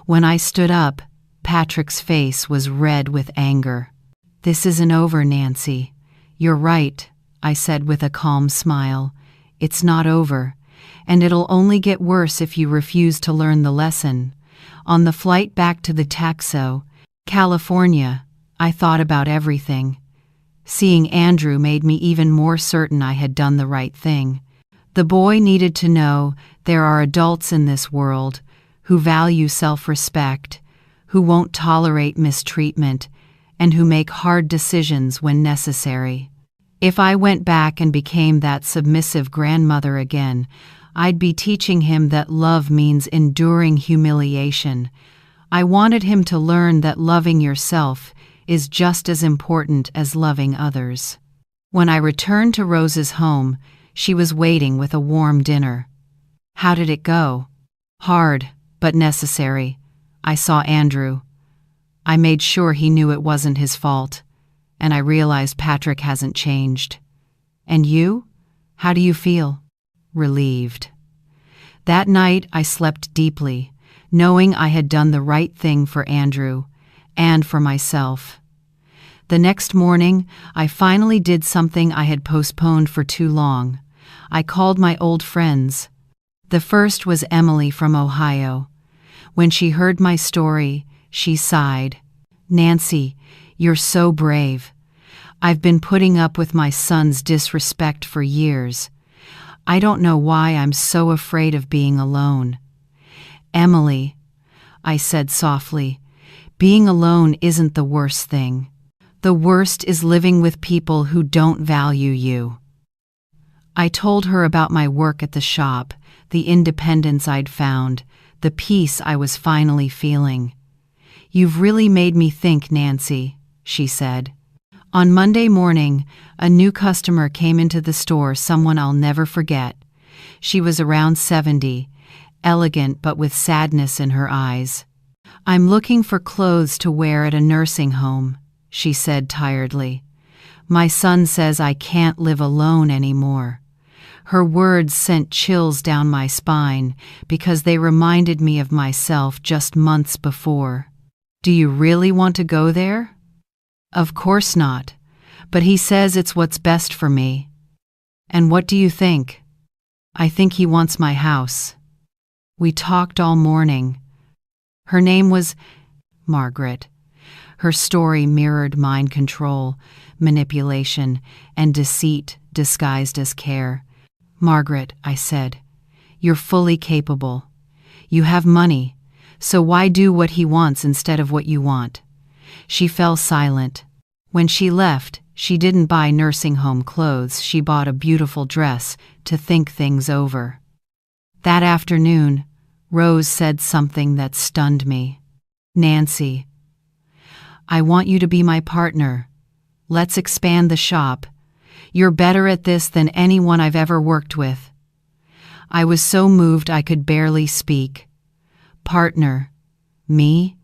A: When I stood up, Patrick's face was red with anger. "This isn't over, Nancy." "You're right," I said with a calm smile. "It's not over, and it'll only get worse if you refuse to learn the lesson." On the flight back to the Taxo, California, I thought about everything. Seeing Andrew made me even more certain I had done the right thing. The boy needed to know there are adults in this world who value self-respect, who won't tolerate mistreatment, and who make hard decisions when necessary. If I went back and became that submissive grandmother again, I'd be teaching him that love means enduring humiliation. I wanted him to learn that loving yourself is just as important as loving others. When I returned to Rose's home, She was waiting with a warm dinner. How did it go? Hard, but necessary. I saw Andrew. I made sure he knew it wasn't his fault, and I realized Patrick hasn't changed. And you? How do you feel? Relieved. That night I slept deeply, knowing I had done the right thing for Andrew and for myself. The next morning, I finally did something I had postponed for too long. I called my old friends. The first was Emily from Ohio. When she heard my story, she sighed. "Nancy, you're so brave. I've been putting up with my son's disrespect for years. I don't know why I'm so afraid of being alone." "Emily," I said softly, "being alone isn't the worst thing. The worst is living with people who don't value you." I told her about my work at the shop, the independence I'd found, the peace I was finally feeling. "You've really made me think, Nancy," she said. On Monday morning, a new customer came into the store, someone I'll never forget. She was around 70, elegant but with sadness in her eyes. "I'm looking for clothes to wear at a nursing home," she said tiredly. "My son says I can't live alone anymore." Her words sent chills down my spine because they reminded me of myself just months before. "Do you really want to go there?" "Of course not, but he says it's what's best for me." "And what do you think?" "I think he wants my house." We talked all morning. Her name was Margaret. Her story mirrored mind control, manipulation, and deceit disguised as care. "Margaret," I said, "you're fully capable. You have money, so why do what he wants instead of what you want?" She fell silent. When she left, she didn't buy nursing home clothes, she bought a beautiful dress to think things over. That afternoon, Rose said something that stunned me. "Nancy, I want you to be my partner. Let's expand the shop. You're better at this than anyone I've ever worked with." I was so moved I could barely speak. "Partner? Me?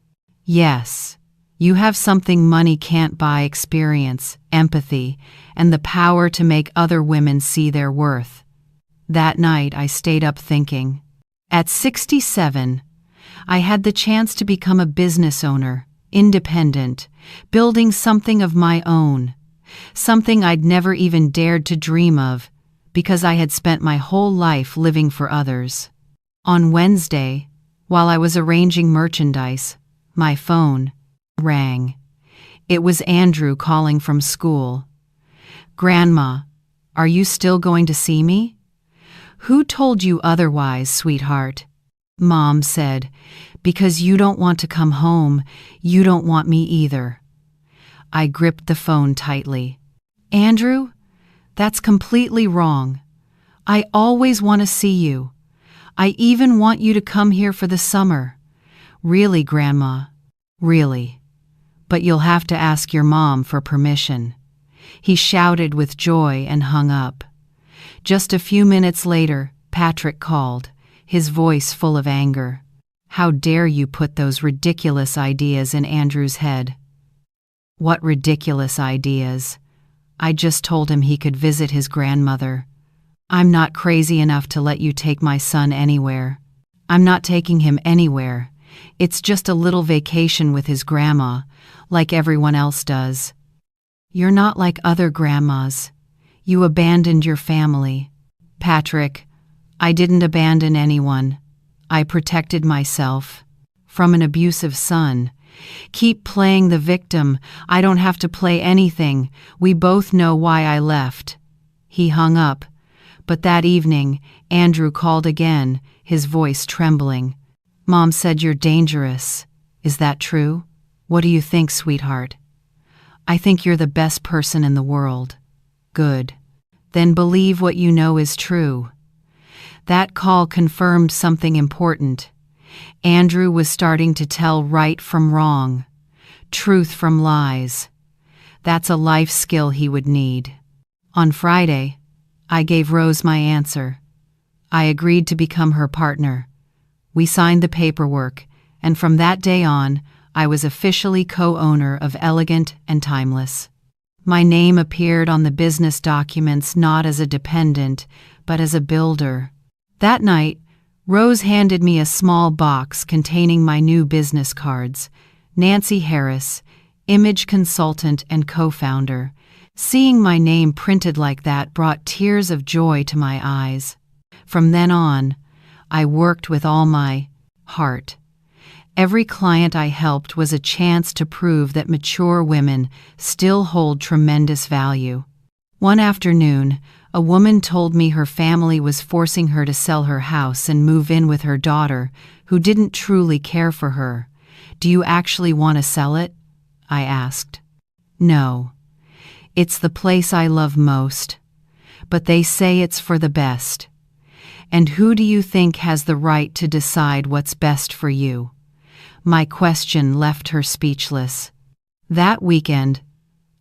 A: Yes. You have something money can't buy: experience, empathy, and the power to make other women see their worth." That night I stayed up thinking. At 67, I had the chance to become a business owner, independent, building something of my own, something I'd never even dared to dream of because I had spent my whole life living for others. On Wednesday, while I was arranging merchandise, my phone rang. It was Andrew calling from school. "Grandma, are you still going to see me?" "Who told you otherwise, sweetheart?" Mom said, "Because you don't want to come home, you don't want me either." I gripped the phone tightly. "Andrew, that's completely wrong. I always want to see you. I even want you to come here for the summer." "Really, Grandma? Really? But you'll have to ask your mom for permission." He shouted with joy and hung up. Just a few minutes later, Patrick called, his voice full of anger. "How dare you put those ridiculous ideas in Andrew's head?" "What ridiculous ideas?" I just told him he could visit his grandmother. "I'm not crazy enough to let you take my son anywhere." "I'm not taking him anywhere. It's just a little vacation with his grandma, like everyone else does." "You're not like other grandmas. You abandoned your family." "Patrick, I didn't abandon anyone. I protected myself from an abusive son. Keep playing the victim. I don't have to play anything. We both know why I left." He hung up, but that evening, Andrew called again, his voice trembling. "Mom said you're dangerous. Is that true? What do you think, sweetheart?" "I think you're the best person in the world." "Good. Then believe what you know is true." That call confirmed something important. Andrew was starting to tell right from wrong, truth from lies. That's a life skill he would need. On Friday, I gave Rose my answer. I agreed to become her partner. We signed the paperwork, and from that day on, I was officially co-owner of Elegant and Timeless. My name appeared on the business documents not as a dependent, but as a builder. That night, Rose handed me a small box containing my new business cards. Nancy Harris, image consultant and co-founder. Seeing my name printed like that brought tears of joy to my eyes. From then on, I worked with all my heart. Every client I helped was a chance to prove that mature women still hold tremendous value. One afternoon, a woman told me her family was forcing her to sell her house and move in with her daughter, who didn't truly care for her. "Do you actually want to sell it?" I asked. "No. It's the place I love most. But they say it's for the best. And who do you think has the right to decide what's best for you?" My question left her speechless. That weekend,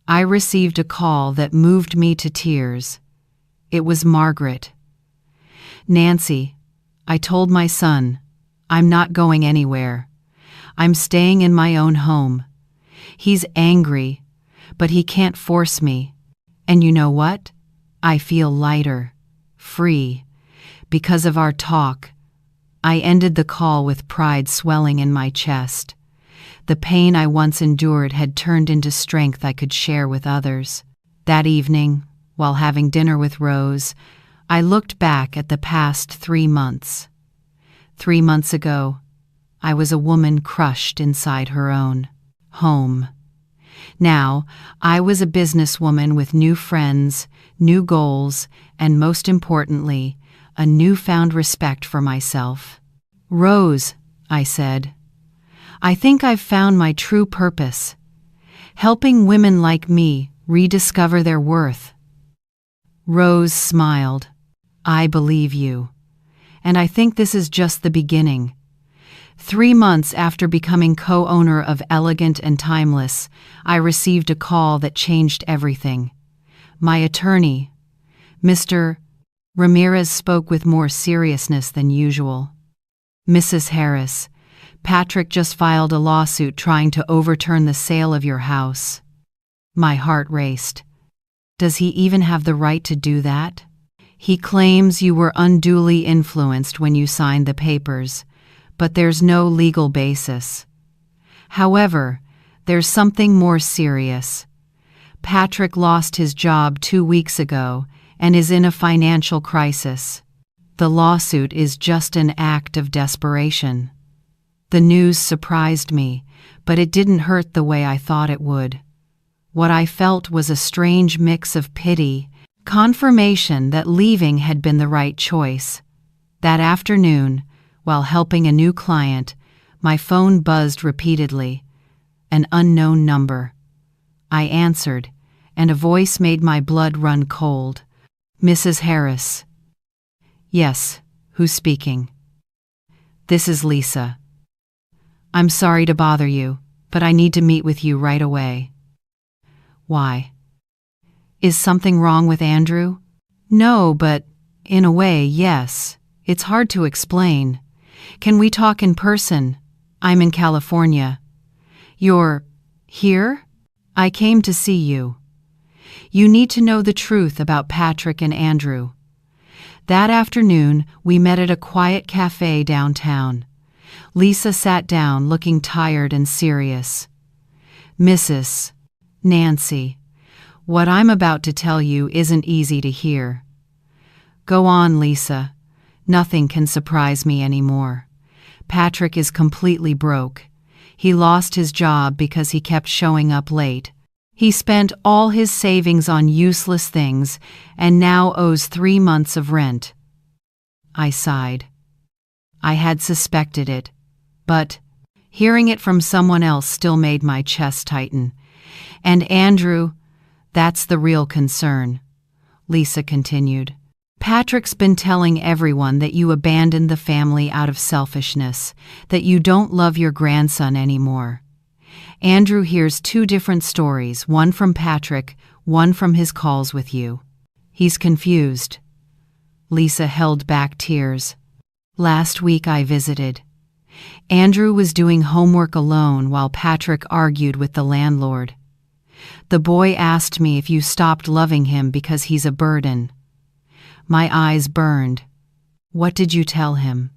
A: I received a call that moved me to tears. It was Margaret. "Nancy," I told my son, "I'm not going anywhere. I'm staying in my own home. He's angry, but he can't force me. And you know what? I feel lighter, free. Because of our talk." I ended the call with pride swelling in my chest. The pain I once endured had turned into strength I could share with others. That evening, while having dinner with Rose, I looked back at the past 3 months. 3 months ago, I was a woman crushed inside her own home. Now, I was a businesswoman with new friends, new goals, and most importantly, a newfound respect for myself. "Rose," I said, "I think I've found my true purpose, helping women like me rediscover their worth." Rose smiled. "I believe you. And I think this is just the beginning." 3 months after becoming co-owner of Elegant and Timeless, I received a call that changed everything. My attorney, Mr. Ramirez, spoke with more seriousness than usual. "Mrs. Harris, Patrick just filed a lawsuit trying to overturn the sale of your house." My heart raced. "Does he even have the right to do that?" "He claims you were unduly influenced when you signed the papers, but there's no legal basis. However, there's something more serious. Patrick lost his job 2 weeks ago and is in a financial crisis. The lawsuit is just an act of desperation." The news surprised me, but it didn't hurt the way I thought it would. What I felt was a strange mix of pity, confirmation that leaving had been the right choice. That afternoon, while helping a new client, my phone buzzed repeatedly. An unknown number. I answered, and a voice made my blood run cold. "Mrs. Harris." "Yes, who's speaking?" "This is Lisa. I'm sorry to bother you, but I need to meet with you right away." "Why? Is something wrong with Andrew?" "No, but in a way, yes. It's hard to explain. Can we talk in person? I'm in California." "You're here?" "I came to see you. You need to know the truth about Patrick and Andrew." That afternoon, we met at a quiet cafe downtown. Lisa sat down, looking tired and serious. "Mrs. Nancy, what I'm about to tell you isn't easy to hear." "Go on, Lisa. Nothing can surprise me anymore. Patrick is completely broke. He lost his job because he kept showing up late. He spent all his savings on useless things and now owes 3 months of rent." I sighed. I had suspected it, but hearing it from someone else still made my chest tighten. "And Andrew, that's the real concern," Lisa continued. "Patrick's been telling everyone that you abandoned the family out of selfishness, that you don't love your grandson anymore. Andrew hears 2 different stories, one from Patrick, one from his calls with you. He's confused. Lisa held back tears. Last week I visited. Andrew was doing homework alone while Patrick argued with the landlord. The boy asked me if you stopped loving him because he's a burden. My eyes burned. What did you tell him?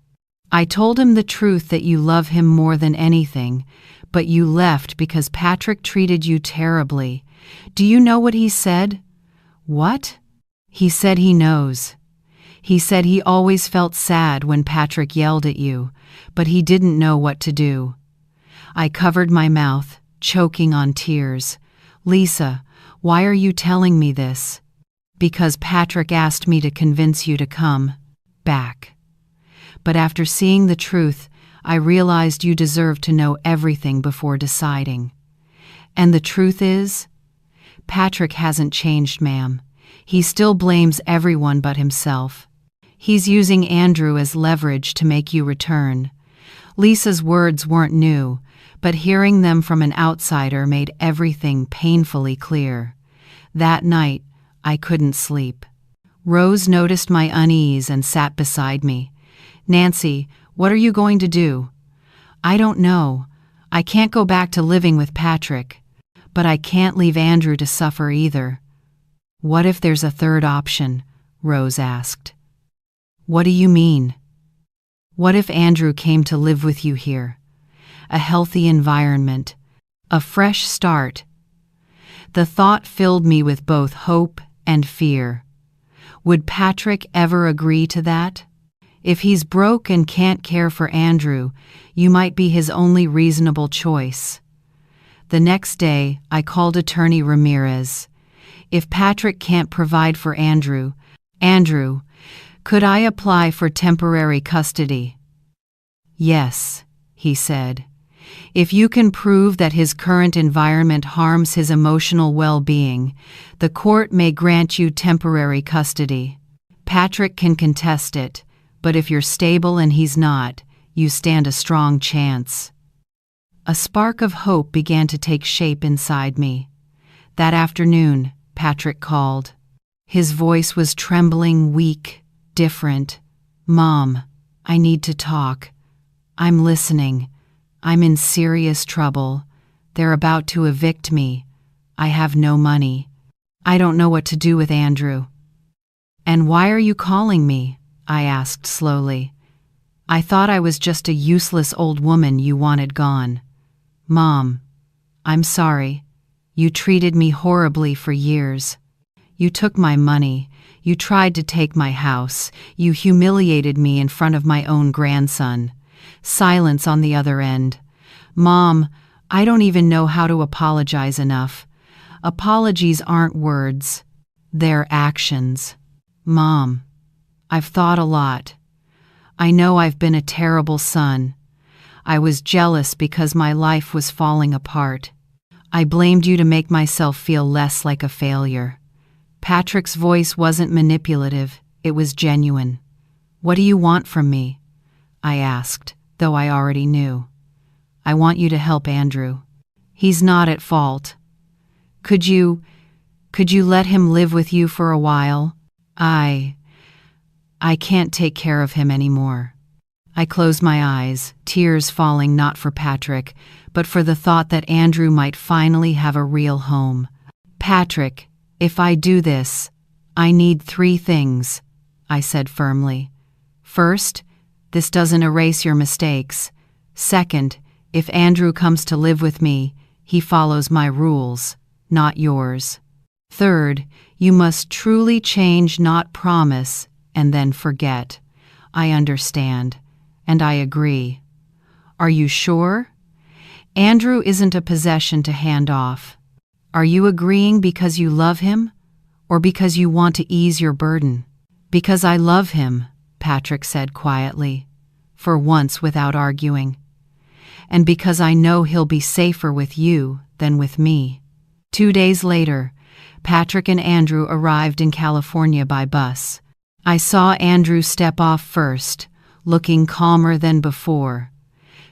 A: I told him the truth, that you love him more than anything, but you left because Patrick treated you terribly. Do you know what he said? What? He said he knows. He said he always felt sad when Patrick yelled at you, but he didn't know what to do. I covered my mouth, choking on tears. Lisa, why are you telling me this? Because Patrick asked me to convince you to come back. But after seeing the truth, I realized you deserve to know everything before deciding. And the truth is, Patrick hasn't changed, ma'am. He still blames everyone but himself. He's using Andrew as leverage to make you return. Lisa's words weren't new, but hearing them from an outsider made everything painfully clear. That night, I couldn't sleep. Rose noticed my unease and sat beside me. Nancy, what are you going to do? I don't know. I can't go back to living with Patrick. But I can't leave Andrew to suffer either. What if there's a third option? Rose asked. What do you mean? What if Andrew came to live with you here? A healthy environment. A fresh start. The thought filled me with both hope and fear. Would Patrick ever agree to that? If he's broke and can't care for Andrew, you might be his only reasonable choice. The next day, I called Attorney Ramirez. If Patrick can't provide for Andrew, could I apply for temporary custody? Yes, he said. If you can prove that his current environment harms his emotional well-being, the court may grant you temporary custody. Patrick can contest it, but if you're stable and he's not, you stand a strong chance. A spark of hope began to take shape inside me. That afternoon, Patrick called. His voice was trembling, weak, different. Mom, I need to talk. I'm listening. I'm in serious trouble. They're about to evict me. I have no money. I don't know what to do with Andrew. And why are you calling me? I asked slowly. I thought I was just a useless old woman you wanted gone. Mom, I'm sorry. You treated me horribly for years. You took my money. You tried to take my house. You humiliated me in front of my own grandson. Silence on the other end. Mom, I don't even know how to apologize enough. Apologies aren't words. They're actions. Mom, I've thought a lot. I know I've been a terrible son. I was jealous because my life was falling apart. I blamed you to make myself feel less like a failure. Patrick's voice wasn't manipulative, it was genuine. What do you want from me? I asked, though I already knew. I want you to help Andrew. He's not at fault. Could you let him live with you for a while? I can't take care of him anymore. I closed my eyes, tears falling not for Patrick, but for the thought that Andrew might finally have a real home. Patrick, if I do this, I need 3 things, I said firmly. First, this doesn't erase your mistakes. Second, if Andrew comes to live with me, he follows my rules, not yours. Third, you must truly change, not promise, and then forget. I understand, and I agree. Are you sure? Andrew isn't a possession to hand off. Are you agreeing because you love him, or because you want to ease your burden? Because I love him, Patrick said quietly, for once without arguing. And because I know he'll be safer with you than with me. 2 days later, Patrick and Andrew arrived in California by bus. I saw Andrew step off first, looking calmer than before.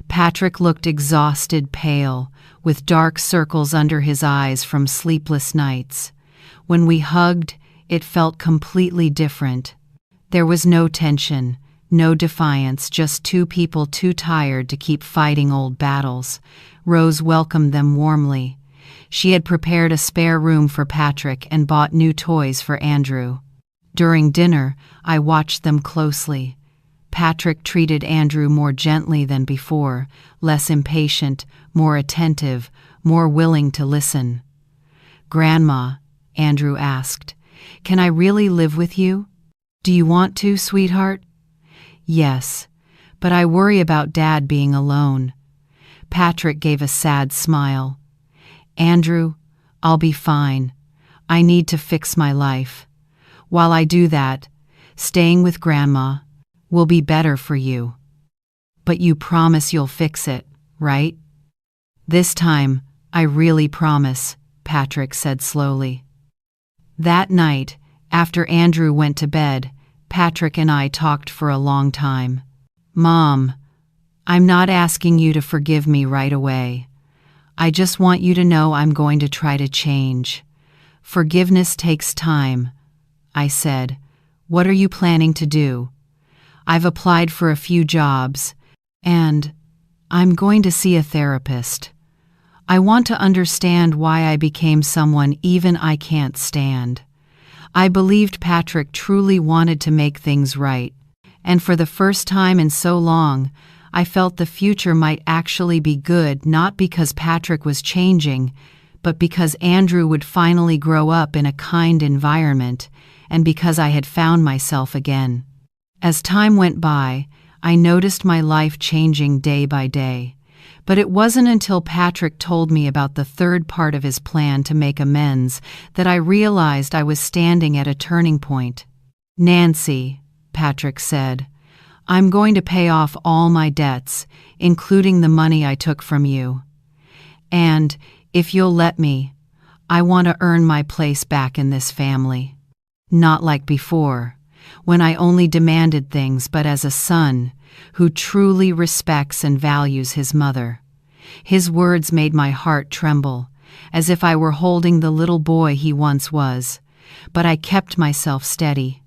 A: Patrick looked exhausted, pale, with dark circles under his eyes from sleepless nights. When we hugged, it felt completely different. There was no tension, no defiance, just two people too tired to keep fighting old battles. Rose welcomed them warmly. She had prepared a spare room for Patrick and bought new toys for Andrew. During dinner, I watched them closely. Patrick treated Andrew more gently than before, less impatient, more attentive, more willing to listen. "Grandma," Andrew asked, "can I really live with you?" "Do you want to, sweetheart?" "Yes, but I worry about Dad being alone." Patrick gave a sad smile. "Andrew, I'll be fine. I need to fix my life. While I do that, staying with Grandma will be better for you. But you promise you'll fix it, right?" "This time, I really promise," Patrick said slowly. That night, after Andrew went to bed, Patrick and I talked for a long time. "Mom, I'm not asking you to forgive me right away. I just want you to know I'm going to try to change. Forgiveness takes time," I said. "What are you planning to do?" "I've applied for a few jobs, and I'm going to see a therapist. I want to understand why I became someone even I can't stand." I believed Patrick truly wanted to make things right, and for the first time in so long, I felt the future might actually be good, not because Patrick was changing, but because Andrew would finally grow up in a kind environment, and because I had found myself again. As time went by, I noticed my life changing day by day. But it wasn't until Patrick told me about the third part of his plan to make amends that I realized I was standing at a turning point. "Nancy," Patrick said, "I'm going to pay off all my debts, including the money I took from you. And, if you'll let me, I want to earn my place back in this family. Not like before, when I only demanded things, but as a son who truly respects and values his mother." His words made my heart tremble, as if I were holding the little boy he once was, but I kept myself steady.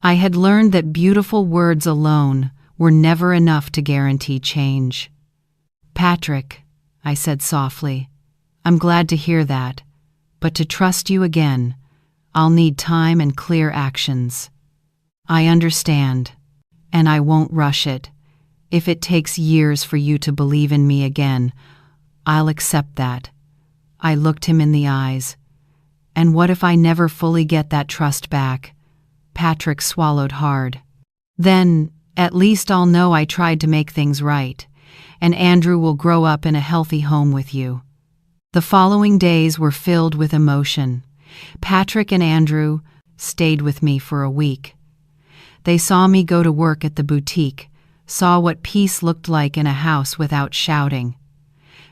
A: I had learned that beautiful words alone were never enough to guarantee change. "Patrick," I said softly, "I'm glad to hear that, but to trust you again, I'll need time and clear actions." "I understand, and I won't rush it. If it takes years for you to believe in me again, I'll accept that." I looked him in the eyes. "And what if I never fully get that trust back?" Patrick swallowed hard. "Then, at least I'll know I tried to make things right, and Andrew will grow up in a healthy home with you." The following days were filled with emotion. Patrick and Andrew stayed with me for a week. They saw me go to work at the boutique, saw what peace looked like in a house without shouting.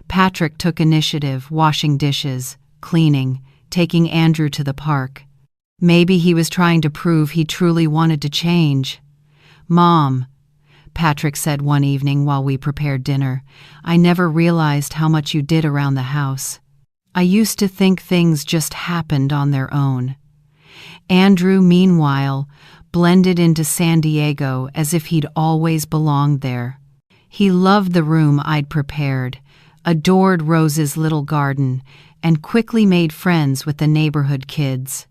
A: Patrick took initiative, washing dishes, cleaning, taking Andrew to the park. Maybe he was trying to prove he truly wanted to change. "Mom," Patrick said one evening while we prepared dinner, "I never realized how much you did around the house. I used to think things just happened on their own." Andrew, meanwhile, blended into San Diego as if he'd always belonged there. He loved the room I'd prepared, adored Rose's little garden, and quickly made friends with the neighborhood kids.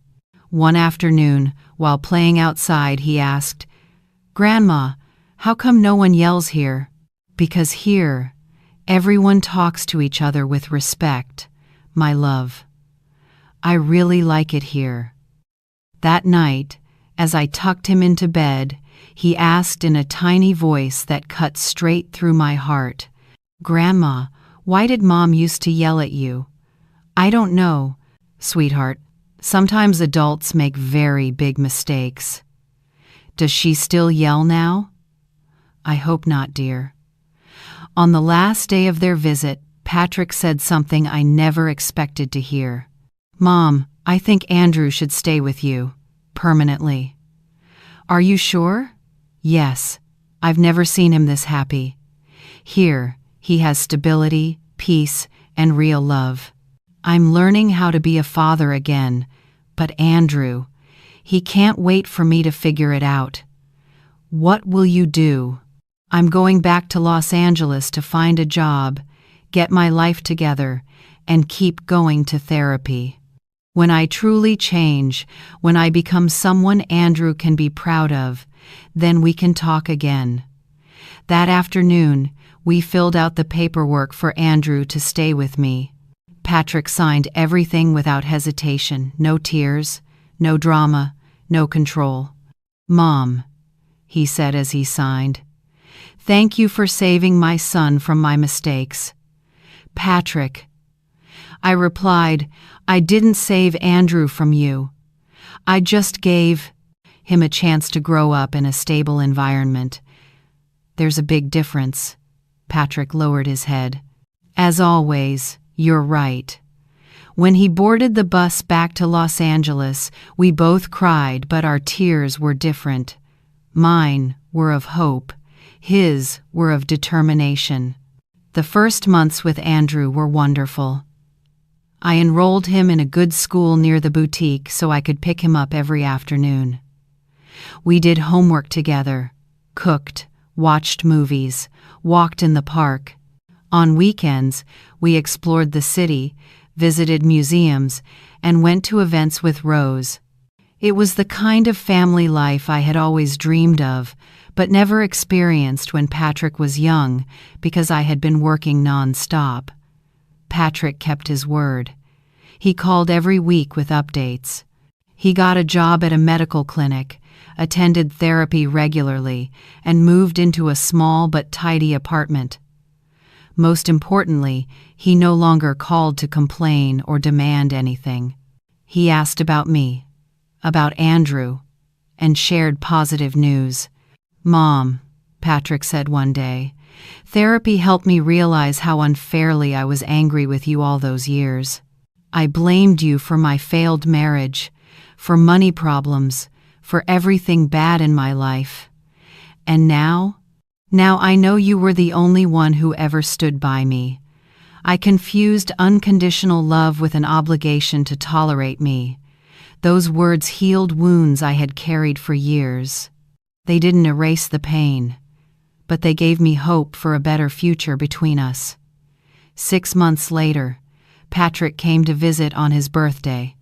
A: One afternoon, while playing outside, he asked, "Grandma, how come no one yells here?" "Because here, everyone talks to each other with respect, my love. I really like it here." That night, as I tucked him into bed, he asked in a tiny voice that cut straight through my heart, "Grandma, why did Mom used to yell at you?" "I don't know, sweetheart. Sometimes adults make very big mistakes." "Does she still yell now?" "I hope not, dear." On the last day of their visit, Patrick said something I never expected to hear. "Mom, I think Andrew should stay with you, permanently." "Are you sure?" "Yes. I've never seen him this happy. Here, he has stability, peace, and real love. I'm learning how to be a father again, but Andrew, he can't wait for me to figure it out. "What will you do?" "I'm going back to Los Angeles to find a job, get my life together, and keep going to therapy. When I truly change, when I become someone Andrew can be proud of, then we can talk again." That afternoon, we filled out the paperwork for Andrew to stay with me. Patrick signed everything without hesitation, no tears, no drama, no control. "Mom," he said as he signed, "thank you for saving my son from my mistakes." "Patrick," I replied, "I didn't save Andrew from you. I just gave him a chance to grow up in a stable environment." "There's a big difference." Patrick lowered his head. "As always, you're right." When he boarded the bus back to Los Angeles, we both cried, but our tears were different. Mine were of hope. His were of determination. The first months with Andrew were wonderful. I enrolled him in a good school near the boutique so I could pick him up every afternoon. We did homework together, cooked, watched movies, walked in the park. On weekends, we explored the city, visited museums, and went to events with Rose. It was the kind of family life I had always dreamed of, but never experienced when Patrick was young because I had been working non-stop. Patrick kept his word. He called every week with updates. He got a job at a medical clinic, attended therapy regularly, and moved into a small but tidy apartment. Most importantly, he no longer called to complain or demand anything. He asked about me, about Andrew, and shared positive news. "Mom," Patrick said one day, "therapy helped me realize how unfairly I was angry with you all those years. I blamed you for my failed marriage, for money problems, for everything bad in my life. And now I know you were the only one who ever stood by me. I confused unconditional love with an obligation to tolerate me. Those words healed wounds I had carried for years. They didn't erase the pain, but they gave me hope for a better future between us." 6 months later, Patrick came to visit on his birthday.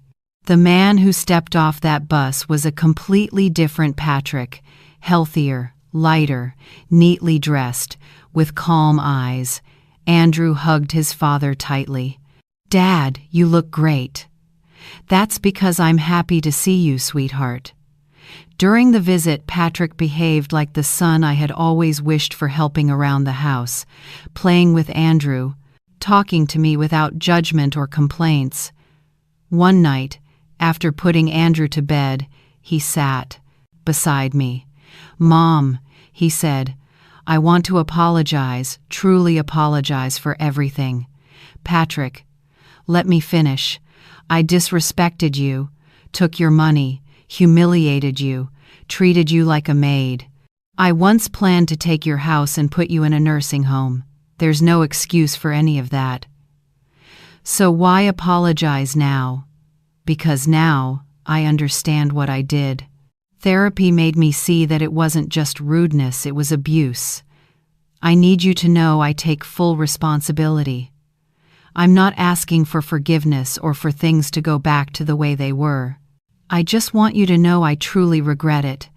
A: The man who stepped off that bus was a completely different Patrick, healthier, lighter, neatly dressed, with calm eyes. Andrew hugged his father tightly. "Dad, you look great." "That's because I'm happy to see you, sweetheart." During the visit, Patrick behaved like the son I had always wished for, helping around the house, playing with Andrew, talking to me without judgment or complaints. One night, after putting Andrew to bed, he sat beside me. "Mom," he said, "I want to apologize, truly apologize for everything." "Patrick, let me finish. I disrespected you, took your money, humiliated you, treated you like a maid. I once planned to take your house and put you in a nursing home. There's no excuse for any of that. So why apologize now? Because now I understand what I did. Therapy made me see that it wasn't just rudeness, it was abuse. I need you to know I take full responsibility. I'm not asking for forgiveness or for things to go back to the way they were. I just want you to know I truly regret it,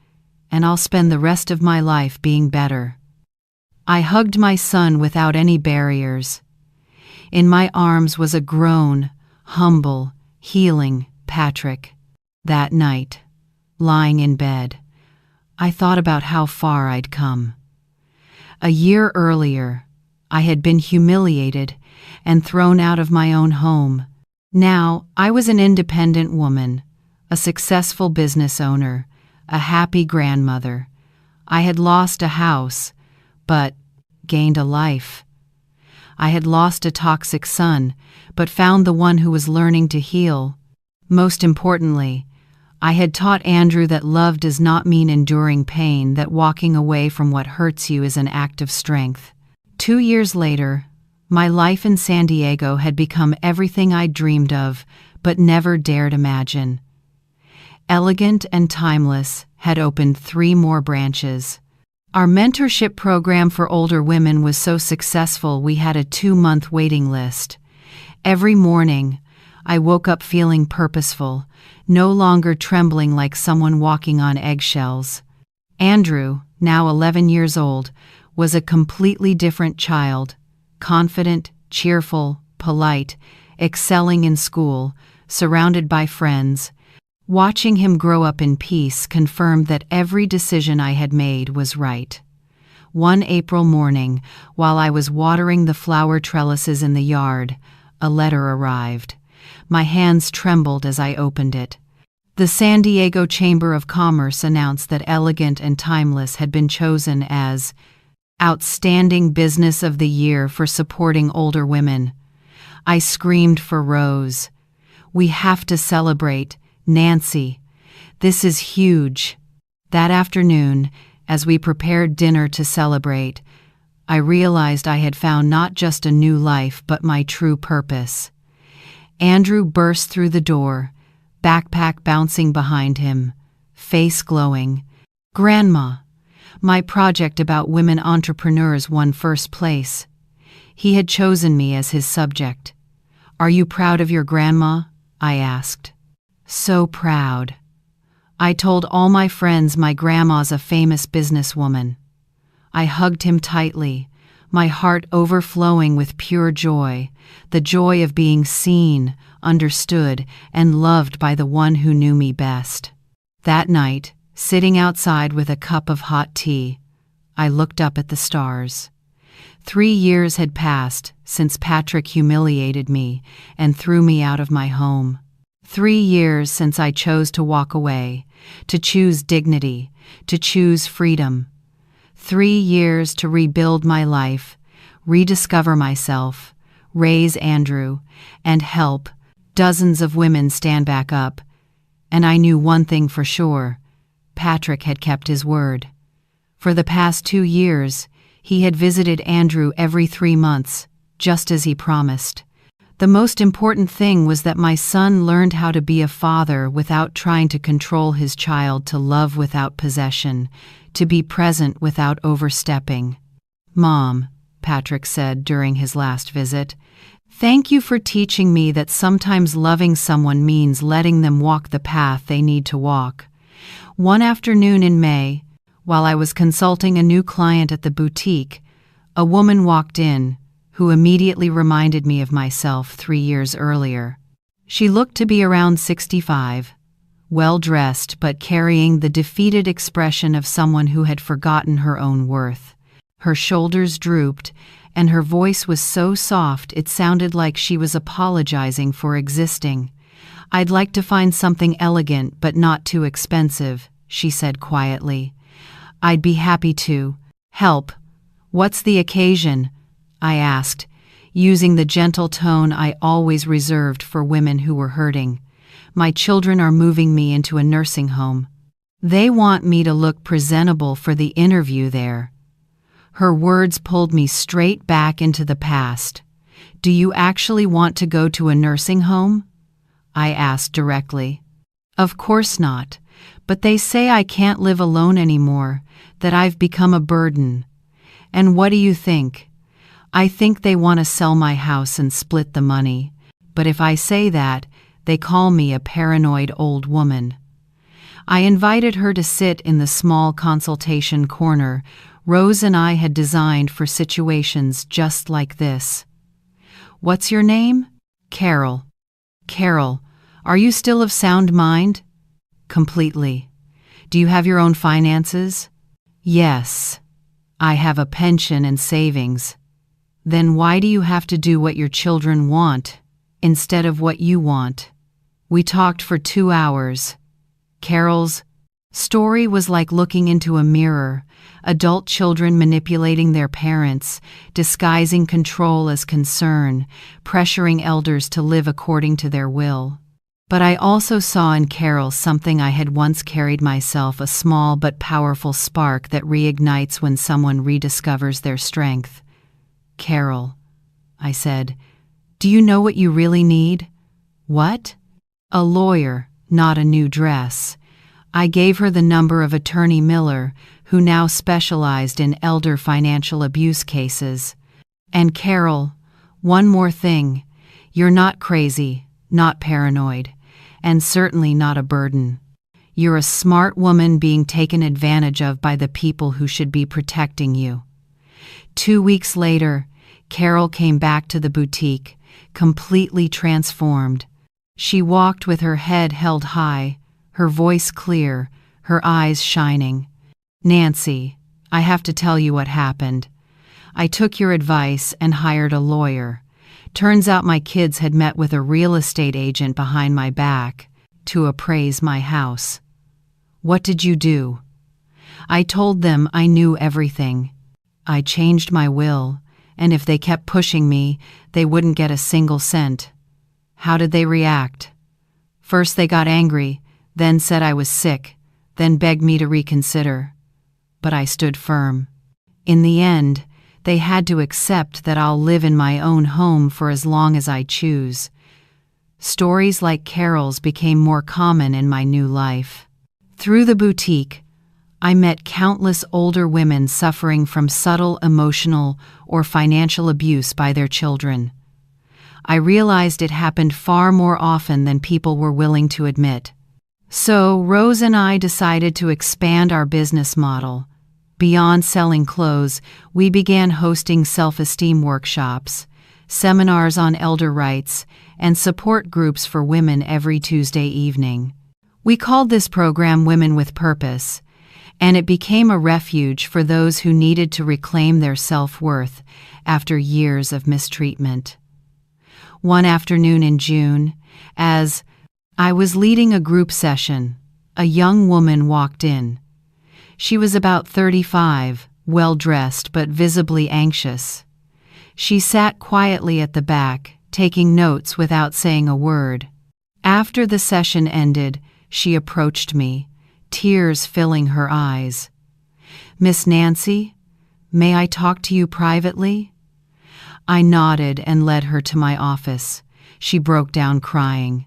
A: and I'll spend the rest of my life being better." I hugged my son without any barriers. In my arms was a grown, humble, healing Patrick. That night, lying in bed, I thought about how far I'd come. A year earlier, I had been humiliated and thrown out of my own home. Now, I was an independent woman, a successful business owner, a happy grandmother. I had lost a house, but gained a life. I had lost a toxic son, but found the one who was learning to heal. Most importantly, I had taught Andrew that love does not mean enduring pain, that walking away from what hurts you is an act of strength. 2 years later, my life in San Diego had become everything I'd dreamed of, but never dared imagine. Elegant and Timeless had opened 3 more branches. Our mentorship program for older women was so successful we had a 2-month waiting list. Every morning, I woke up feeling purposeful, no longer trembling like someone walking on eggshells. Andrew, now 11 years old, was a completely different child, confident, cheerful, polite, excelling in school, surrounded by friends. Watching him grow up in peace confirmed that every decision I had made was right. One April morning, while I was watering the flower trellises in the yard, a letter arrived. My hands trembled as I opened it. The San Diego Chamber of Commerce announced that Elegant and Timeless had been chosen as Outstanding Business of the Year for supporting older women. I screamed for Rose. "We have to celebrate, Nancy. This is huge." That afternoon, as we prepared dinner to celebrate, I realized I had found not just a new life but my true purpose. Andrew burst through the door, backpack bouncing behind him, face glowing. "Grandma, my project about women entrepreneurs won first place." He had chosen me as his subject. "Are you proud of your grandma?" I asked. "So proud." I told all my friends my grandma's a famous businesswoman. I hugged him tightly, my heart overflowing with pure joy, the joy of being seen, understood, and loved by the one who knew me best. That night, sitting outside with a cup of hot tea, I looked up at the stars. 3 years had passed since Patrick humiliated me and threw me out of my home. 3 years since I chose to walk away, to choose dignity, to choose freedom. 3 years to rebuild my life, rediscover myself, raise Andrew, and help dozens of women stand back up. And I knew one thing for sure: Patrick had kept his word. For the past 2 years, he had visited Andrew every 3 months, just as he promised. The most important thing was that my son learned how to be a father without trying to control his child, to love without possession, to be present without overstepping. "Mom," Patrick said during his last visit, "thank you for teaching me that sometimes loving someone means letting them walk the path they need to walk." One afternoon in May, while I was consulting a new client at the boutique, a woman walked in who immediately reminded me of myself 3 years earlier. She looked to be around 65, well-dressed but carrying the defeated expression of someone who had forgotten her own worth. Her shoulders drooped, and her voice was so soft it sounded like she was apologizing for existing. "I'd like to find something elegant but not too expensive," she said quietly. "I'd be happy to help." "What's the occasion?" I asked, using the gentle tone I always reserved for women who were hurting. "My children are moving me into a nursing home. They want me to look presentable for the interview there." Her words pulled me straight back into the past. "Do you actually want to go to a nursing home?" I asked directly. "Of course not, but they say I can't live alone anymore, that I've become a burden." "And what do you think?" "I think they want to sell my house and split the money, but if I say that, they call me a paranoid old woman." I invited her to sit in the small consultation corner Rose and I had designed for situations just like this. "What's your name?" "Carol." "Carol, are you still of sound mind?" "Completely." "Do you have your own finances?" "Yes. I have a pension and savings." "Then why do you have to do what your children want instead of what you want?" We talked for 2 hours. Carol's story was like looking into a mirror: adult children manipulating their parents, disguising control as concern, pressuring elders to live according to their will. But I also saw in Carol something I had once carried myself: a small but powerful spark that reignites when someone rediscovers their strength. "Carol," I said, "do you know what you really need?" "What?" "A lawyer, not a new dress. I gave her the number of Attorney Miller, who now specialized in elder financial abuse cases. And Carol, one more thing. You're not crazy, not paranoid, and certainly not a burden. You're a smart woman being taken advantage of by the people who should be protecting you. 2 weeks later, Carol came back to the boutique, completely transformed. She walked with her head held high, her voice clear, her eyes shining. "Nancy, I have to tell you what happened. I took your advice and hired a lawyer. Turns out my kids had met with a real estate agent behind my back to appraise my house." "What did you do?" "I told them I knew everything. I changed my will, and if they kept pushing me, they wouldn't get a single cent." "How did they react?" "First they got angry, then said I was sick, then begged me to reconsider. But I stood firm. In the end, they had to accept that I'll live in my own home for as long as I choose." Stories like Carol's became more common in my new life. Through the boutique, I met countless older women suffering from subtle emotional or financial abuse by their children. I realized it happened far more often than people were willing to admit. So Rose and I decided to expand our business model. Beyond selling clothes, we began hosting self-esteem workshops, seminars on elder rights, and support groups for women every Tuesday evening. We called this program Women with Purpose, and it became a refuge for those who needed to reclaim their self-worth after years of mistreatment. One afternoon in June, as I was leading a group session, a young woman walked in. She was about 35, well-dressed but visibly anxious. She sat quietly at the back, taking notes without saying a word. After the session ended, she approached me, tears filling her eyes. "Miss Nancy, may I talk to you privately?" I nodded and led her to my office. She broke down crying.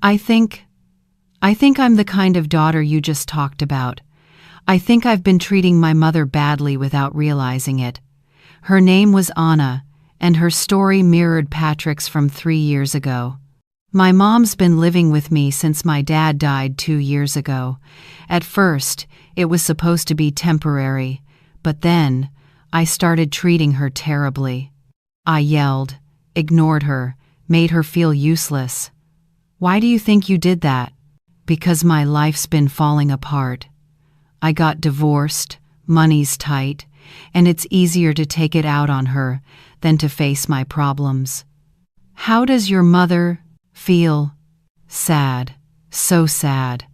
A: I think I'm the kind of daughter you just talked about. I think I've been treating my mother badly without realizing it." Her name was Anna, and her story mirrored Patrick's from 3 years ago. "My mom's been living with me since my dad died 2 years ago. At first, it was supposed to be temporary, but then I started treating her terribly. I yelled, ignored her, made her feel useless." "Why do you think you did that?" "Because my life's been falling apart. I got divorced, money's tight, and it's easier to take it out on her than to face my problems." "How does your mother feel?" "Sad, so sad.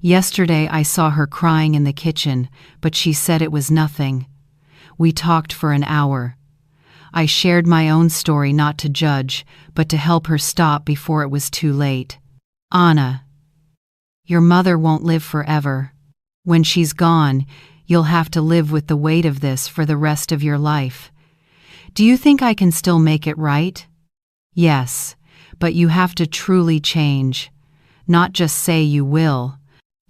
A: Yesterday I saw her crying in the kitchen, but she said it was nothing. We talked for an hour. I shared my own story not to judge, but to help her stop before it was too late." "Anna, your mother won't live forever. When she's gone, you'll have to live with the weight of this for the rest of your life. Do you think I can still make it right?" "Yes, but you have to truly change. Not just say you will.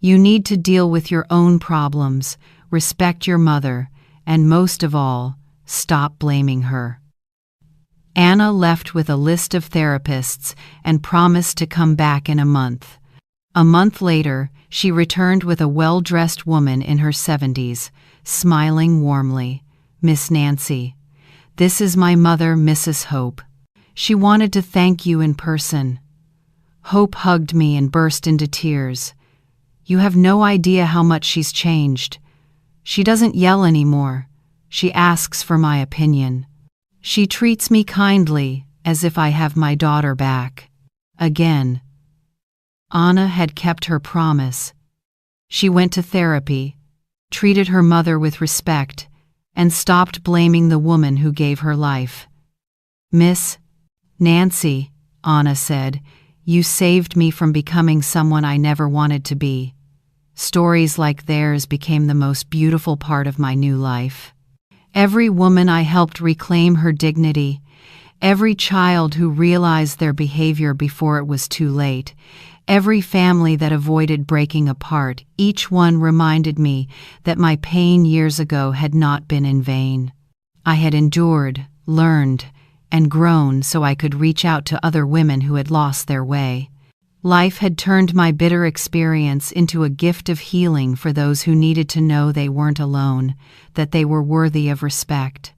A: You need to deal with your own problems, respect your mother, and most of all, stop blaming her." Anna left with a list of therapists and promised to come back in a month. A month later, she returned with a well-dressed woman in her 70s, smiling warmly. "Miss Nancy, this is my mother, Mrs. Hope. She wanted to thank you in person." Hope hugged me and burst into tears. "You have no idea how much she's changed. She doesn't yell anymore. She asks for my opinion. She treats me kindly, as if I have my daughter back. Again." Anna had kept her promise. She went to therapy, treated her mother with respect, and stopped blaming the woman who gave her life. "Miss Nancy," Anna said, "you saved me from becoming someone I never wanted to be." Stories like theirs became the most beautiful part of my new life. Every woman I helped reclaim her dignity, Every child who realized their behavior before it was too late, every family that avoided breaking apart, each one reminded me that my pain years ago had not been in vain. I had endured, learned, and grown so I could reach out to other women who had lost their way. Life had turned my bitter experience into a gift of healing for those who needed to know they weren't alone, that they were worthy of respect.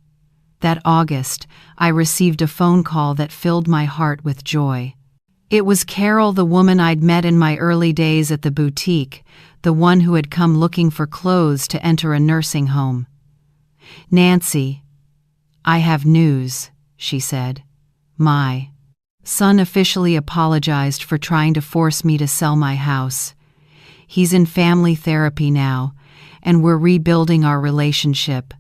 A: That August, I received a phone call that filled my heart with joy. It was Carol, the woman I'd met in my early days at the boutique, the one who had come looking for clothes to enter a nursing home. "Nancy, I have news," she said. "My son officially apologized for trying to force me to sell my house. He's in family therapy now, and we're rebuilding our relationship.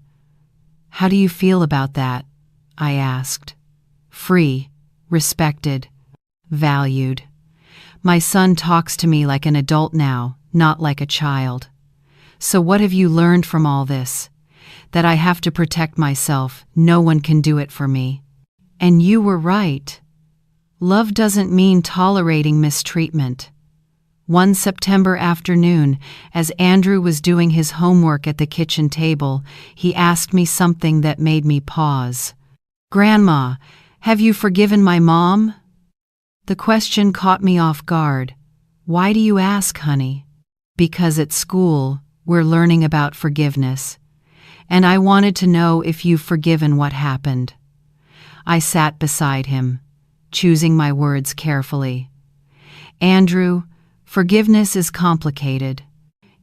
A: How do you feel about that?" I asked. "Free, respected, valued. My son talks to me like an adult now, not like a child. So what have you learned from all this? That I have to protect myself, no one can do it for me. And you were right. Love doesn't mean tolerating mistreatment." One September afternoon, as Andrew was doing his homework at the kitchen table, he asked me something that made me pause. "Grandma, have you forgiven my mom?" The question caught me off guard. "Why do you ask, honey?" "Because at school, we're learning about forgiveness. And I wanted to know if you've forgiven what happened." I sat beside him, choosing my words carefully. "Andrew, forgiveness is complicated.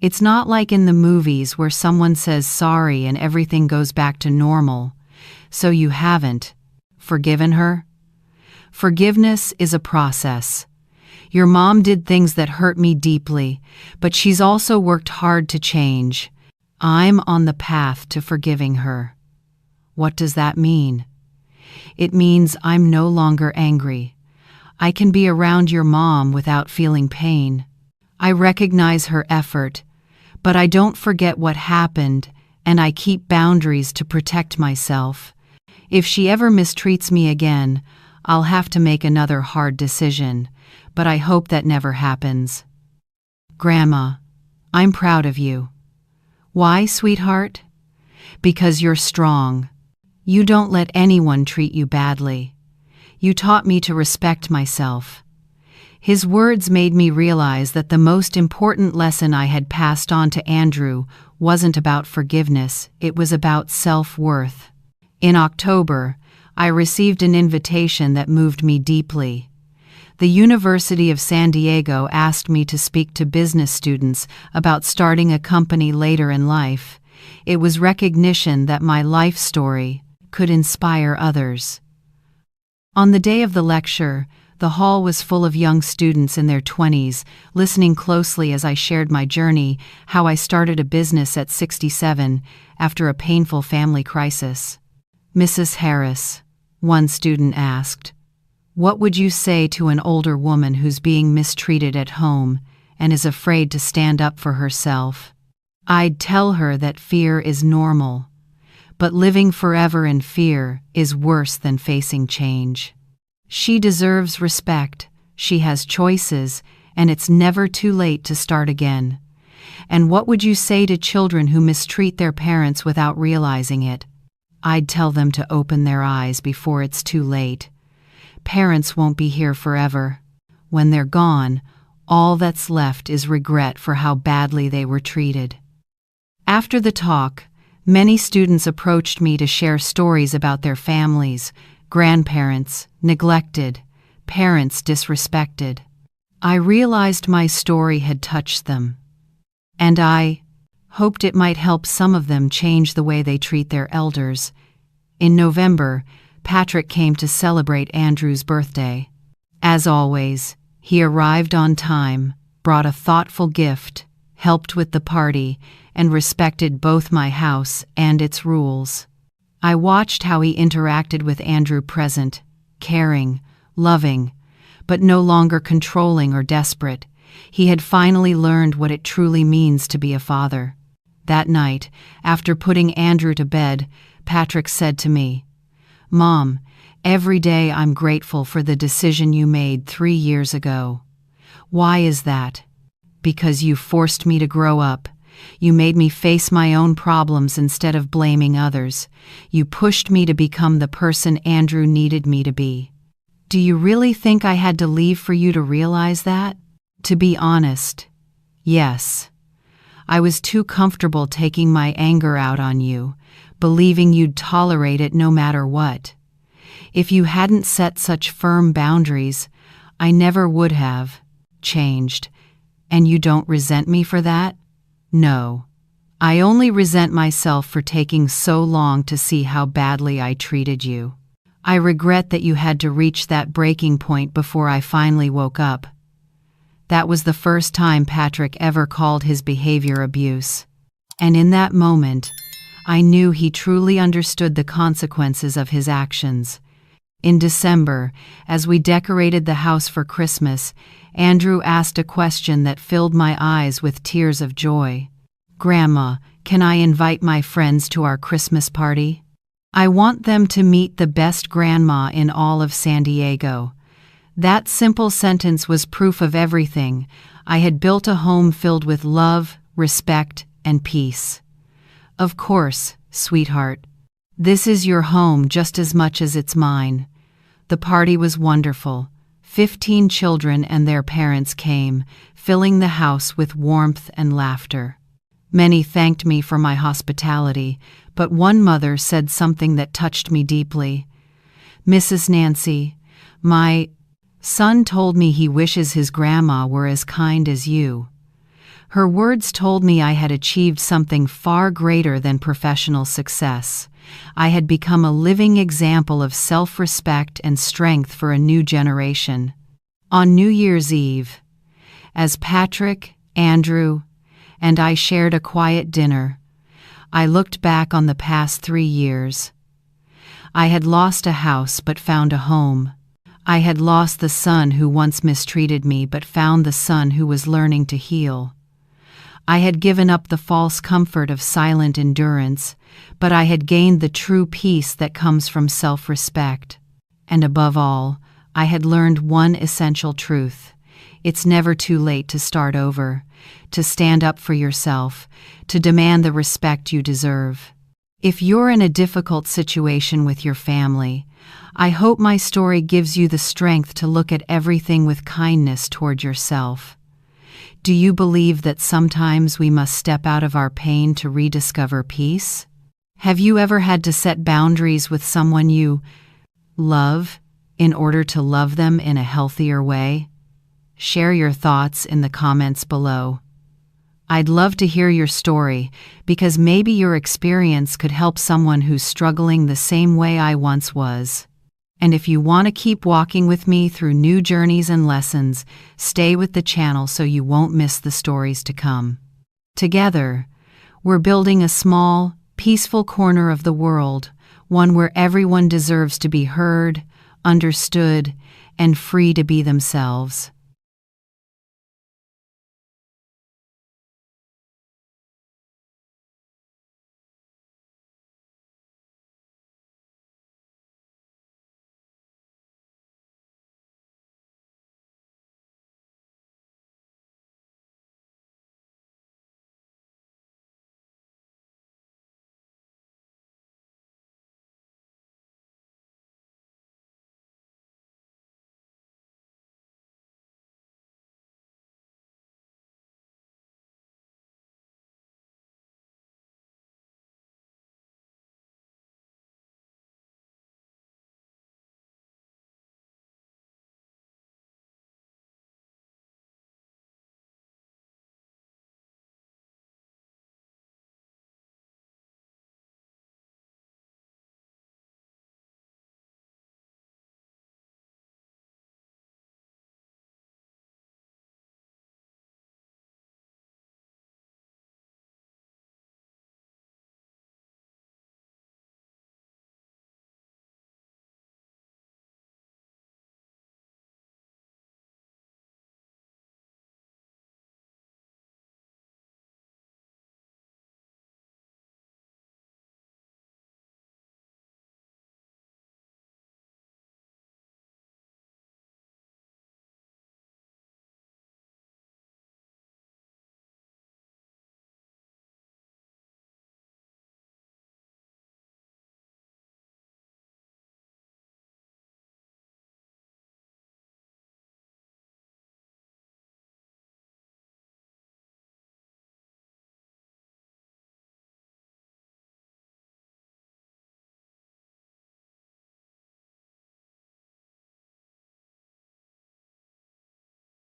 A: It's not like in the movies where someone says sorry and everything goes back to normal. So you haven't forgiven her? Forgiveness is a process. Your mom did things that hurt me deeply, but she's also worked hard to change. I'm on the path to forgiving her." "What does that mean?" "It means I'm no longer angry. I can be around your mom without feeling pain. I recognize her effort, but I don't forget what happened, and I keep boundaries to protect myself. If she ever mistreats me again, I'll have to make another hard decision, but I hope that never happens." "Grandma, I'm proud of you." "Why, sweetheart?" "Because you're strong. You don't let anyone treat you badly. You taught me to respect myself." His words made me realize that the most important lesson I had passed on to Andrew wasn't about forgiveness, it was about self-worth. In October, I received an invitation that moved me deeply. The University of San Diego asked me to speak to business students about starting a company later in life. It was recognition that my life story could inspire others. On the day of the lecture, the hall was full of young students in their 20s, listening closely as I shared my journey, how I started a business at 67 after a painful family crisis. "Mrs. Harris," one student asked, "what would you say to an older woman who's being mistreated at home and is afraid to stand up for herself?" "I'd tell her that fear is normal, but living forever in fear is worse than facing change. She deserves respect, she has choices, and it's never too late to start again." "And what would you say to children who mistreat their parents without realizing it?" "I'd tell them to open their eyes before it's too late. Parents won't be here forever. When they're gone, all that's left is regret for how badly they were treated." After the talk, many students approached me to share stories about their families, grandparents neglected, parents disrespected. I realized my story had touched them, and I hoped it might help some of them change the way they treat their elders. In November, Patrick came to celebrate Andrew's birthday. As always, he arrived on time, brought a thoughtful gift, helped with the party, and respected both my house and its rules. I watched how he interacted with Andrew, present, caring, loving, but no longer controlling or desperate. He had finally learned what it truly means to be a father. That night, after putting Andrew to bed, Patrick said to me, "Mom, Every day I'm grateful for the decision you made 3 years ago. Why is that? Because you forced me to grow up. You made me face my own problems instead of blaming others. You pushed me to become the person Andrew needed me to be. Do you really think I had to leave for you to realize that? To be honest, yes. I was too comfortable taking my anger out on you, believing you'd tolerate it no matter what. If you hadn't set such firm boundaries, I never would have changed. And you don't resent me for that? No. I only resent myself for taking so long to see how badly I treated you. I regret that you had to reach that breaking point before I finally woke up. That was the first time Patrick ever called his behavior abuse. And in that moment, I knew he truly understood the consequences of his actions. In December, as we decorated the house for Christmas, Andrew asked a question that filled my eyes with tears of joy. "Grandma, can I invite my friends to our Christmas party? I want them to meet the best grandma in all of San Diego." That simple sentence was proof of everything. I had built a home filled with love, respect, and peace. "Of course, sweetheart. This is your home just as much as it's mine." The party was wonderful. 15 children and their parents came, filling the house with warmth and laughter. Many thanked me for my hospitality, but one mother said something that touched me deeply. "Mrs. Nancy, my son told me he wishes his grandma were as kind as you." Her words told me I had achieved something far greater than professional success. I had become a living example of self-respect and strength for a new generation. On New Year's Eve, as Patrick, Andrew, and I shared a quiet dinner, I looked back on the past 3 years. I had lost a house but found a home. I had lost the son who once mistreated me but found the son who was learning to heal. I had given up the false comfort of silent endurance, but I had gained the true peace that comes from self-respect. And above all, I had learned one essential truth. It's never too late to start over, to stand up for yourself, to demand the respect you deserve. If you're in a difficult situation with your family, I hope my story gives you the strength to look at everything with kindness toward yourself. Do you believe that sometimes we must step out of our pain to rediscover peace? Have you ever had to set boundaries with someone you love in order to love them in a healthier way? Share your thoughts in the comments below. I'd love to hear your story because maybe your experience could help someone who's struggling the same way I once was. And if you want to keep walking with me through new journeys and lessons, stay with the channel so you won't miss the stories to come. Together, we're building a small, peaceful corner of the world, one where everyone deserves to be heard, understood, and free to be themselves.